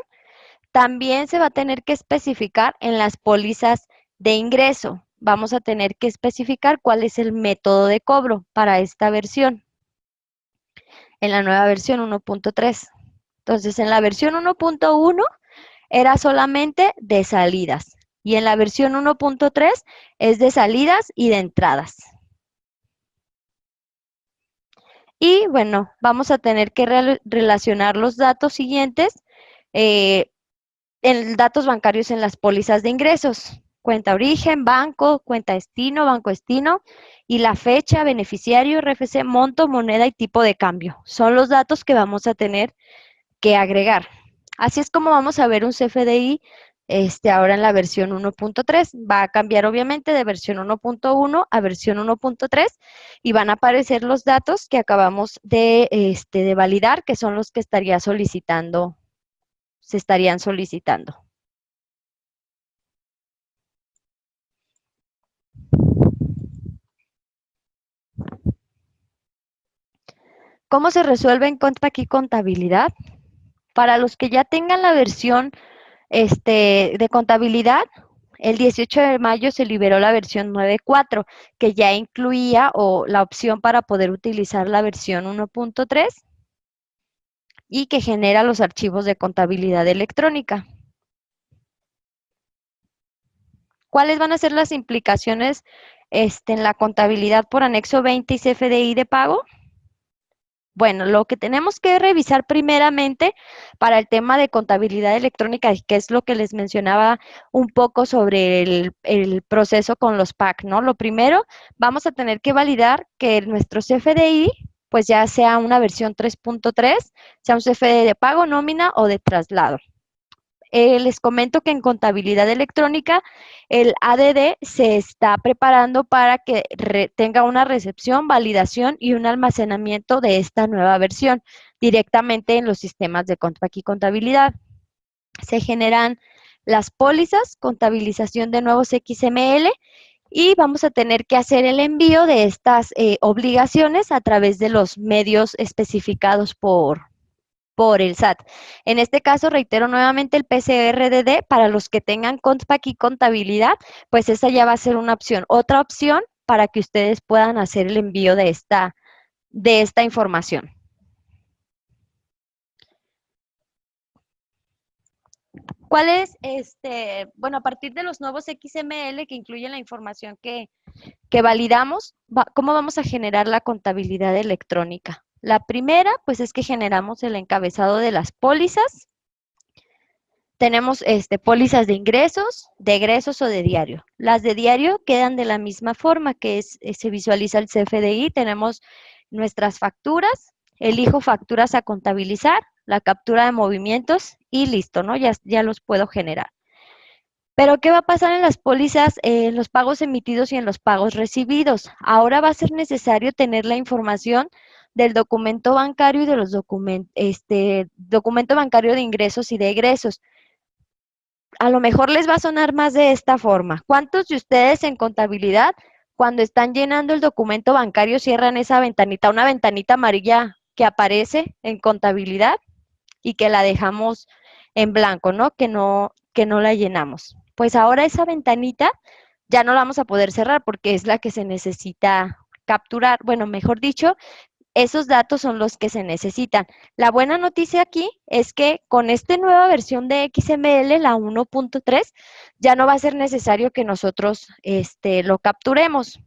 también se va a tener que especificar en las pólizas de ingreso. Vamos a tener que especificar cuál es el método de cobro para esta versión, en la nueva versión 1.3. Entonces, en la versión 1.1 era solamente de salidas y en la versión 1.3 es de salidas y de entradas. Y bueno, vamos a tener que relacionar los datos siguientes, eh, en datos bancarios en las pólizas de ingresos. Cuenta origen, banco, cuenta destino, banco destino y la fecha, beneficiario, RFC, monto, moneda y tipo de cambio. Son los datos que vamos a tener que agregar. Así es como vamos a ver un CFDI ahora en la versión 1.3. Va a cambiar obviamente de versión 1.1 a versión 1.3 y van a aparecer los datos que acabamos de validar, que son los que se estarían solicitando. ¿Cómo se resuelve en aquí contabilidad? Para los que ya tengan la versión de contabilidad, el 18 de mayo se liberó la versión 9.4, que ya incluía la opción para poder utilizar la versión 1.3 y que genera los archivos de contabilidad electrónica. ¿Cuáles van a ser las implicaciones en la contabilidad por anexo 20 y CFDI de pago? Bueno, lo que tenemos que revisar primeramente para el tema de contabilidad electrónica, que es lo que les mencionaba un poco sobre el proceso con los PAC, ¿no? Lo primero, vamos a tener que validar que nuestro CFDI, pues ya sea una versión 3.3, sea un CFDI de pago, nómina o de traslado. Les comento que en contabilidad electrónica el ADD se está preparando para que tenga una recepción, validación y un almacenamiento de esta nueva versión directamente en los sistemas de y contabilidad. Se generan las pólizas, contabilización de nuevos XML y vamos a tener que hacer el envío de estas obligaciones a través de los medios especificados por el SAT. En este caso, reitero nuevamente el PCRDD, para los que tengan y contabilidad, pues esa ya va a ser una opción. Otra opción para que ustedes puedan hacer el envío de esta información. ¿Cuál es, bueno, a partir de los nuevos XML que incluyen la información que validamos, cómo vamos a generar la contabilidad electrónica? La primera, pues es que generamos el encabezado de las pólizas. Tenemos pólizas de ingresos, de egresos o de diario. Las de diario quedan de la misma forma, que se visualiza el CFDI. Tenemos nuestras facturas, elijo facturas a contabilizar, la captura de movimientos y listo, ¿no? Ya los puedo generar. Pero, ¿qué va a pasar en las pólizas, en los pagos emitidos y en los pagos recibidos? Ahora va a ser necesario tener la información del documento bancario y de los documento bancario de ingresos y de egresos. A lo mejor les va a sonar más de esta forma. ¿Cuántos de ustedes en contabilidad, cuando están llenando el documento bancario, cierran esa ventanita, una ventanita amarilla que aparece en contabilidad y que la dejamos en blanco, ¿no? Que no la llenamos? Pues ahora esa ventanita ya no la vamos a poder cerrar porque es la que se necesita capturar. Bueno, mejor dicho, esos datos son los que se necesitan. La buena noticia aquí es que con esta nueva versión de XML, la 1.3, ya no va a ser necesario que nosotros lo capturemos.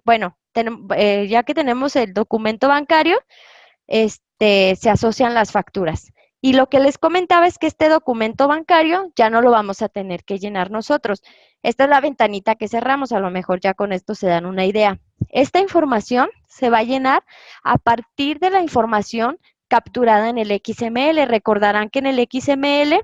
Bueno, ya que tenemos el documento bancario, se asocian las facturas. Y lo que les comentaba es que este documento bancario ya no lo vamos a tener que llenar nosotros. Esta es la ventanita que cerramos, a lo mejor ya con esto se dan una idea. Esta información se va a llenar a partir de la información capturada en el XML. Recordarán que en el XML,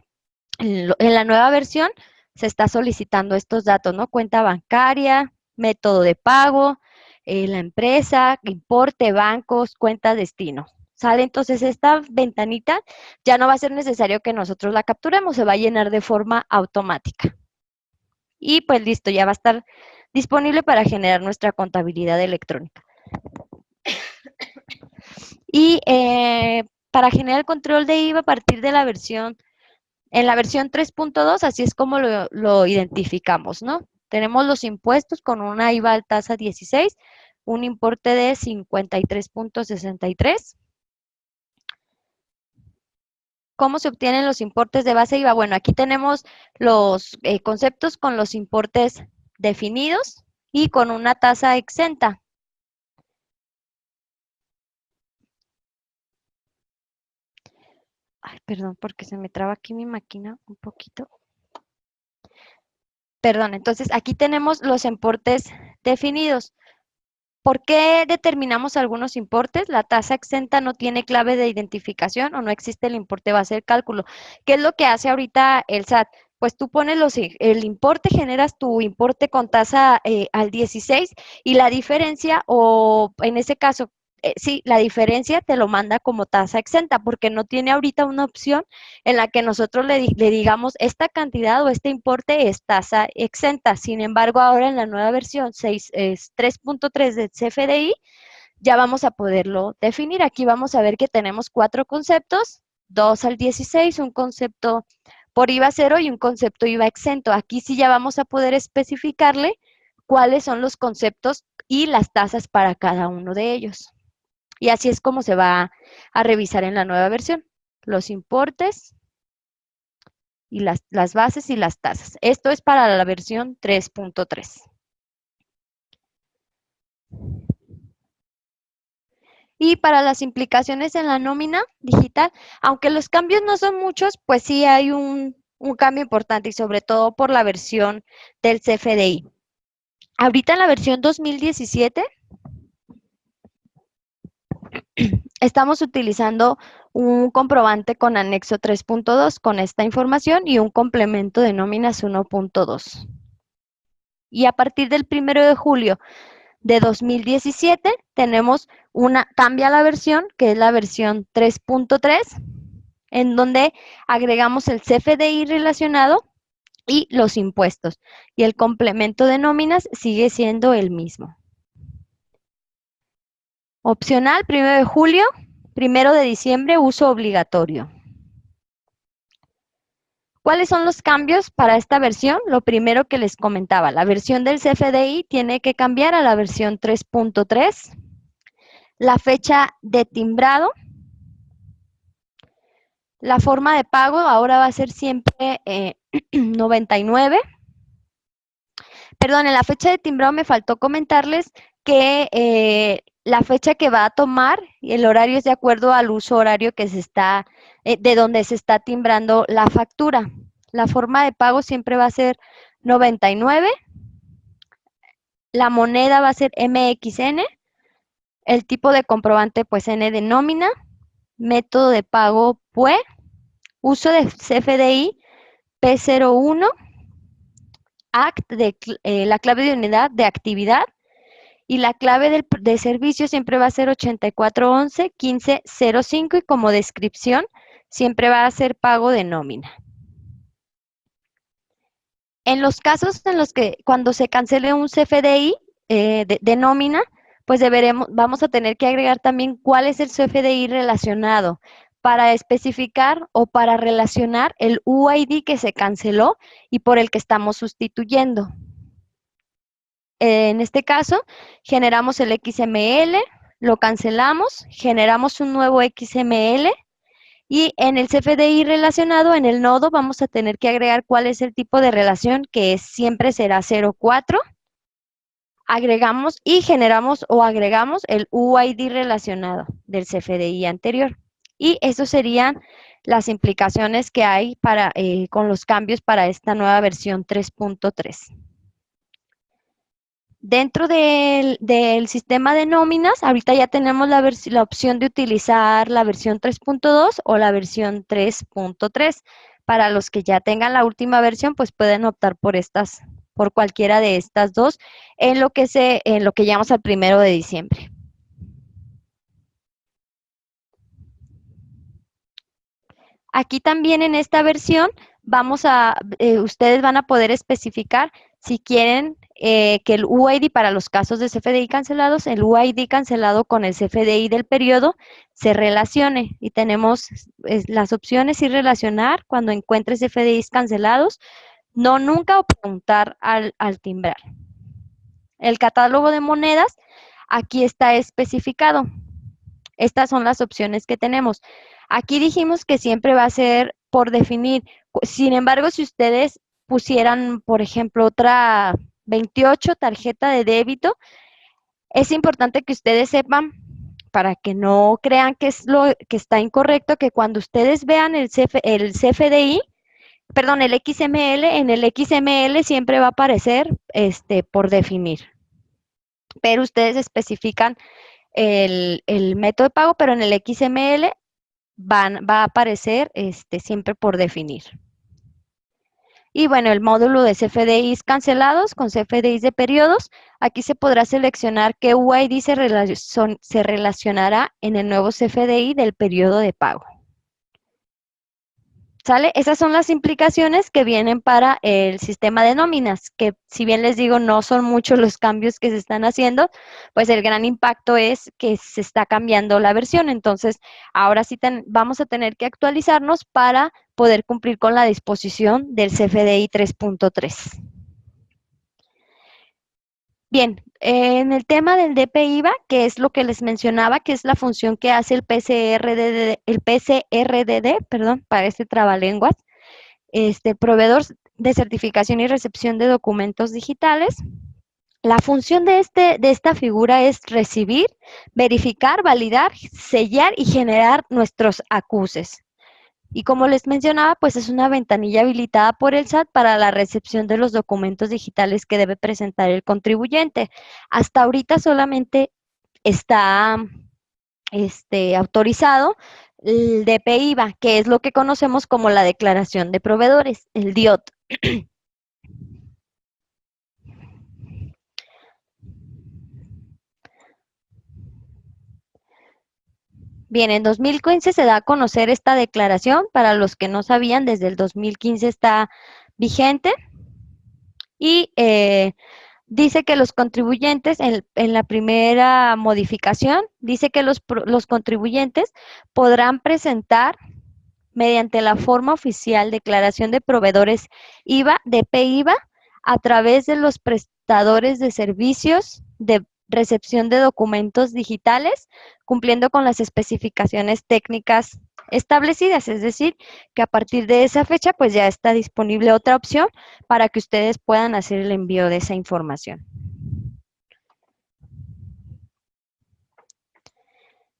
en la nueva versión, se está solicitando estos datos, ¿no? Cuenta bancaria, método de pago, la empresa, importe, bancos, cuenta destino. ¿Sale? Entonces esta ventanita ya no va a ser necesario que nosotros la capturemos, se va a llenar de forma automática. Y pues listo, ya va a estar disponible para generar nuestra contabilidad electrónica. Y para generar el control de IVA a partir de en la versión 3.2, así es como lo identificamos, ¿no? Tenemos los impuestos con una IVA tasa 16, un importe de 53.63. ¿Cómo se obtienen los importes de base IVA? Bueno, aquí tenemos los conceptos con los importes definidos y con una tasa exenta. Ay, perdón, porque se me traba aquí mi máquina un poquito. Perdón, entonces aquí tenemos los importes definidos. ¿Por qué determinamos algunos importes? La tasa exenta no tiene clave de identificación o no existe el importe base de cálculo. ¿Qué es lo que hace ahorita el SAT? Pues tú pones el importe, generas tu importe con tasa al 16 y la diferencia, o en ese caso, sí, la diferencia te lo manda como tasa exenta porque no tiene ahorita una opción en la que nosotros le digamos esta cantidad o este importe es tasa exenta. Sin embargo, ahora en la nueva versión 3.3 del CFDI ya vamos a poderlo definir. Aquí vamos a ver que tenemos 4 conceptos, 2 al 16, un concepto por IVA cero y un concepto IVA exento. Aquí sí ya vamos a poder especificarle cuáles son los conceptos y las tasas para cada uno de ellos. Y así es como se va a revisar en la nueva versión. Los importes y las bases y las tasas. Esto es para la versión 3.3. Y para las implicaciones en la nómina digital, aunque los cambios no son muchos, pues sí hay un cambio importante y sobre todo por la versión del CFDI. Ahorita en la versión 2017 estamos utilizando un comprobante con anexo 3.2 con esta información y un complemento de nóminas 1.2. Y a partir del 1 de julio de 2017 tenemos cambia la versión, que es la versión 3.3, en donde agregamos el CFDI relacionado y los impuestos. Y el complemento de nóminas sigue siendo el mismo. Opcional, 1 de julio, 1 de diciembre, uso obligatorio. ¿Cuáles son los cambios para esta versión? Lo primero que les comentaba, la versión del CFDI tiene que cambiar a la versión 3.3. La fecha de timbrado, la forma de pago ahora va a ser siempre 99. Perdón, en la fecha de timbrado me faltó comentarles que la fecha que va a tomar y el horario es de acuerdo al uso horario que se está, de donde se está timbrando la factura. La forma de pago siempre va a ser 99. La moneda va a ser MXN. El tipo de comprobante, pues N de nómina. Método de pago PUE. Uso de CFDI P01. ACT, la clave de unidad de actividad. Y la clave de servicio siempre va a ser 8411-1505 y como descripción siempre va a ser pago de nómina. En los casos en los que cuando se cancele un CFDI de nómina, pues vamos a tener que agregar también cuál es el CFDI relacionado para especificar o para relacionar el UID que se canceló y por el que estamos sustituyendo. En este caso, generamos el XML, lo cancelamos, generamos un nuevo XML y en el CFDI relacionado, en el nodo, vamos a tener que agregar cuál es el tipo de relación, que siempre será 04. Agregamos y generamos o agregamos el UID relacionado del CFDI anterior. Y eso serían las implicaciones que hay con los cambios para esta nueva versión 3.3. Dentro del sistema de nóminas, ahorita ya tenemos la opción de utilizar la versión 3.2 o la versión 3.3. Para los que ya tengan la última versión, pues pueden optar por cualquiera de estas dos en lo que llamamos al 1 de diciembre. Aquí también en esta versión ustedes van a poder especificar si quieren que el UID para los casos de CFDI cancelados, el UID cancelado con el CFDI del periodo se relacione. Y tenemos las opciones y relacionar cuando encuentres CFDIs cancelados, no nunca o preguntar al timbrar. El catálogo de monedas, aquí está especificado. Estas son las opciones que tenemos. Aquí dijimos que siempre va a ser por definir. Sin embargo, si ustedes pusieran, por ejemplo, otra 28 tarjeta de débito, es importante que ustedes sepan para que no crean que es lo que está incorrecto, que cuando ustedes vean el CFDI, perdón, el XML, en el XML siempre va a aparecer por definir, pero ustedes especifican el método de pago, pero en el XML va a aparecer siempre por definir. Y bueno, el módulo de CFDIs cancelados con CFDIs de periodos. Aquí se podrá seleccionar qué UID se relacionará en el nuevo CFDI del periodo de pago. ¿Sale? Esas son las implicaciones que vienen para el sistema de nóminas, que si bien les digo, no son muchos los cambios que se están haciendo, pues el gran impacto es que se está cambiando la versión. Entonces, ahora sí vamos a tener que actualizarnos para poder cumplir con la disposición del CFDI 3.3. Bien, en el tema del DPIVA, que es lo que les mencionaba, que es la función que hace el PCRDD, perdón, para este trabalenguas, proveedor de certificación y recepción de documentos digitales. La función de esta figura es recibir, verificar, validar, sellar y generar nuestros acuses. Y como les mencionaba, pues es una ventanilla habilitada por el SAT para la recepción de los documentos digitales que debe presentar el contribuyente. Hasta ahorita solamente está autorizado el DPIVA, que es lo que conocemos como la declaración de proveedores, el DIOT. Bien, en 2015 se da a conocer esta declaración. Para los que no sabían, desde el 2015 está vigente y dice que los contribuyentes, en la primera modificación, dice que los contribuyentes podrán presentar mediante la forma oficial declaración de proveedores IVA, DPIVA, a través de los prestadores de servicios de recepción de documentos digitales, cumpliendo con las especificaciones técnicas establecidas, es decir, que a partir de esa fecha pues ya está disponible otra opción para que ustedes puedan hacer el envío de esa información.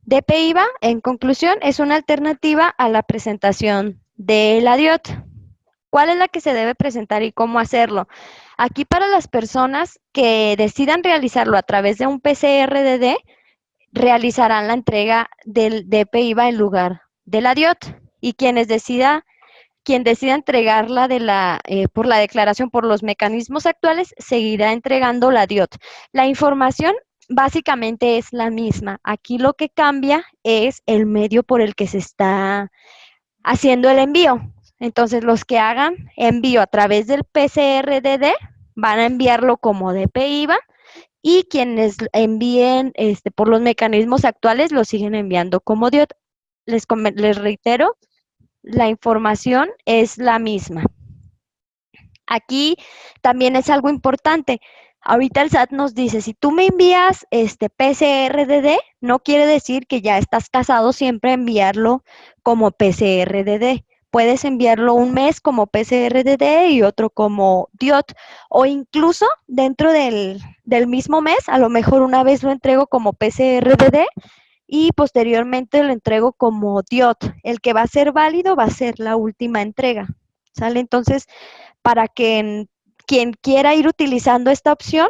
DPIVA, en conclusión, es una alternativa a la presentación de la DIOT. ¿Cuál es la que se debe presentar y cómo hacerlo? Aquí para las personas que decidan realizarlo a través de un PCRDD, realizarán la entrega del DPIVA en lugar de la DIOT. Y quien decida entregarla por la declaración por los mecanismos actuales, seguirá entregando la DIOT. La información básicamente es la misma. Aquí lo que cambia es el medio por el que se está haciendo el envío. Entonces, los que hagan envío a través del PCRDD van a enviarlo como DPIVA y quienes envíen por los mecanismos actuales lo siguen enviando como DIOT. Les reitero, la información es la misma. Aquí también es algo importante. Ahorita el SAT nos dice, si tú me envías PCRDD, no quiere decir que ya estás casado siempre a enviarlo como PCRDD. Puedes enviarlo un mes como PCRDD y otro como DIOT. O incluso dentro del mismo mes, a lo mejor una vez lo entrego como PCRDD y posteriormente lo entrego como DIOT. El que va a ser válido va a ser la última entrega. ¿Sale? Entonces, para que quien quiera ir utilizando esta opción,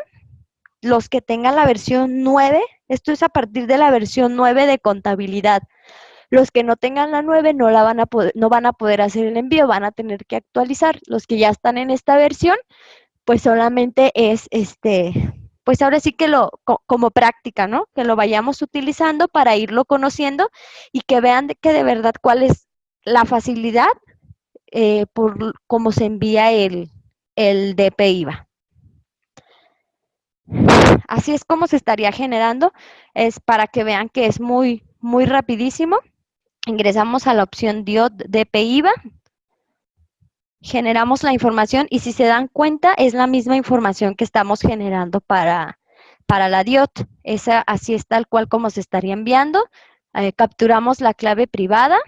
los que tengan la versión 9, esto es a partir de la versión 9 de contabilidad. Los que no tengan la 9 no van a poder hacer el envío, van a tener que actualizar. Los que ya están en esta versión, pues solamente es pues ahora sí que como práctica, ¿no? Que lo vayamos utilizando para irlo conociendo y que vean que de verdad cuál es la facilidad por cómo se envía el DPIVA. Así es como se estaría generando, es para que vean que es muy, muy rapidísimo. Ingresamos a la opción DIOT DPIVA, generamos la información y si se dan cuenta es la misma información que estamos generando para la DIOT. Así es tal cual como se estaría enviando. Capturamos la clave privada.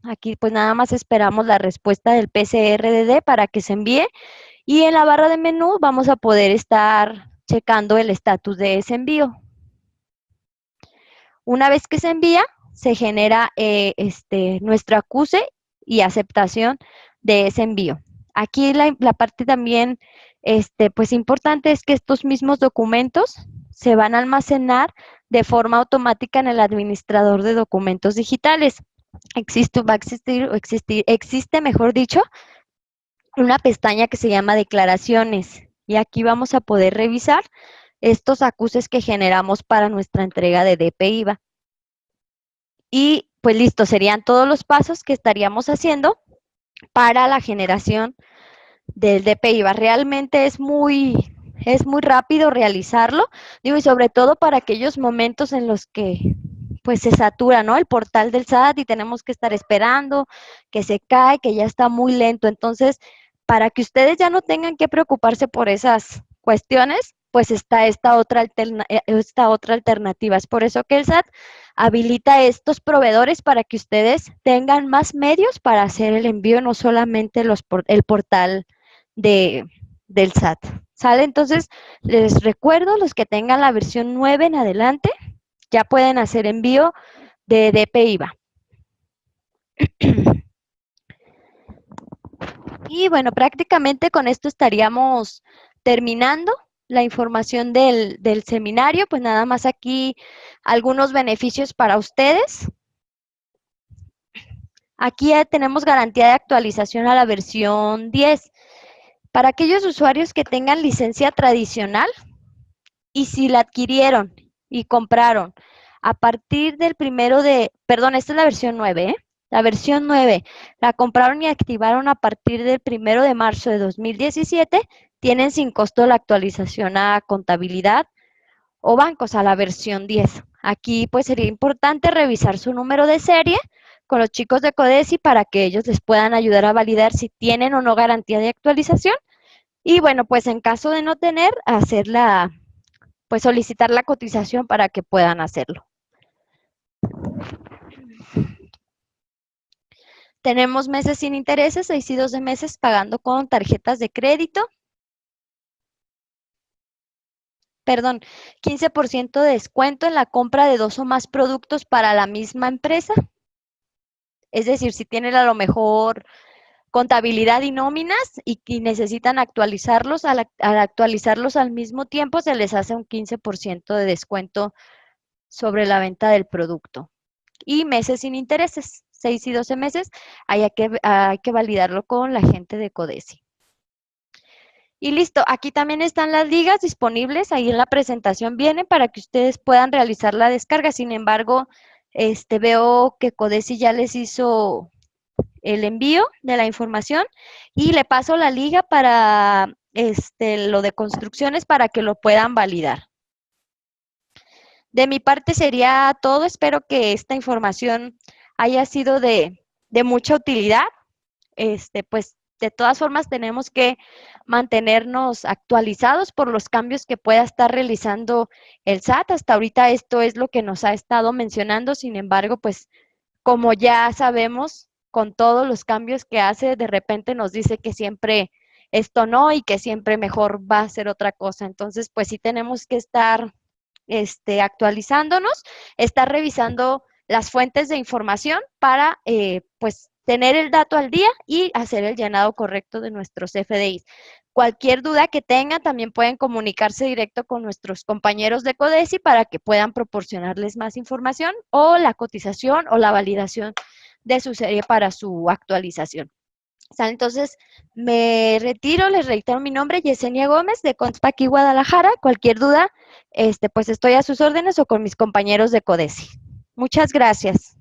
Aquí pues nada más esperamos la respuesta del PCRDD para que se envíe y en la barra de menú vamos a poder estar checando el estatus de ese envío. Una vez que se envía, se genera nuestro acuse y aceptación de ese envío. Aquí la parte también pues importante es que estos mismos documentos se van a almacenar de forma automática en el administrador de documentos digitales. Existe, mejor dicho, una pestaña que se llama declaraciones y aquí vamos a poder revisar estos acuses que generamos para nuestra entrega de DP/IVA. Y pues listo, serían todos los pasos que estaríamos haciendo para la generación del DP/IVA. Realmente es muy rápido realizarlo, digo, y sobre todo para aquellos momentos en los que pues se satura, ¿no? El portal del SAT y tenemos que estar esperando que se cae, que ya está muy lento. Entonces, para que ustedes ya no tengan que preocuparse por esas cuestiones, pues está esta otra alternativa. Es por eso que el SAT habilita estos proveedores para que ustedes tengan más medios para hacer el envío, no solamente el portal del SAT. ¿Sale? Entonces, les recuerdo, los que tengan la versión 9 en adelante, ya pueden hacer envío de DP/IVA. Y bueno, prácticamente con esto estaríamos terminando la información del seminario, pues nada más aquí algunos beneficios para ustedes. Aquí ya tenemos garantía de actualización a la versión 10. Para aquellos usuarios que tengan licencia tradicional y si la adquirieron y compraron a partir del esta es la versión 9, La versión 9 la compraron y activaron a partir del 1 de marzo de 2017, tienen sin costo la actualización a contabilidad o bancos a la versión 10. Aquí pues sería importante revisar su número de serie con los chicos de CODESI para que ellos les puedan ayudar a validar si tienen o no garantía de actualización. Y bueno, pues en caso de no tener, pues solicitar la cotización para que puedan hacerlo. Tenemos meses sin intereses, 6 y 12 meses pagando con tarjetas de crédito. Perdón, 15% de descuento en la compra de 2 o más productos para la misma empresa. Es decir, si tienen a lo mejor contabilidad y nóminas y necesitan actualizarlos, al actualizarlos al mismo tiempo se les hace un 15% de descuento sobre la venta del producto. Y meses sin intereses, 6 y 12 meses, hay que validarlo con la gente de CODESI. Y listo, aquí también están las ligas disponibles, ahí en la presentación vienen para que ustedes puedan realizar la descarga. Sin embargo, veo que CODESI ya les hizo el envío de la información y le paso la liga para lo de construcciones para que lo puedan validar. De mi parte sería todo. Espero que esta información haya sido de mucha utilidad. Pues de todas formas tenemos que mantenernos actualizados por los cambios que pueda estar realizando el SAT. Hasta ahorita esto es lo que nos ha estado mencionando. Sin embargo, pues como ya sabemos, con todos los cambios que hace, de repente nos dice que siempre esto no y que siempre mejor va a ser otra cosa. Entonces, pues sí tenemos que estar actualizándonos, estar revisando las fuentes de información para, pues, tener el dato al día y hacer el llenado correcto de nuestros FDIs. Cualquier duda que tengan, también pueden comunicarse directo con nuestros compañeros de CODESI para que puedan proporcionarles más información o la cotización o la validación de su serie para su actualización. Entonces, me retiro, les reitero mi nombre, Yesenia Gómez, de Conspaqui Guadalajara. Cualquier duda, pues estoy a sus órdenes o con mis compañeros de CODESI. Muchas gracias.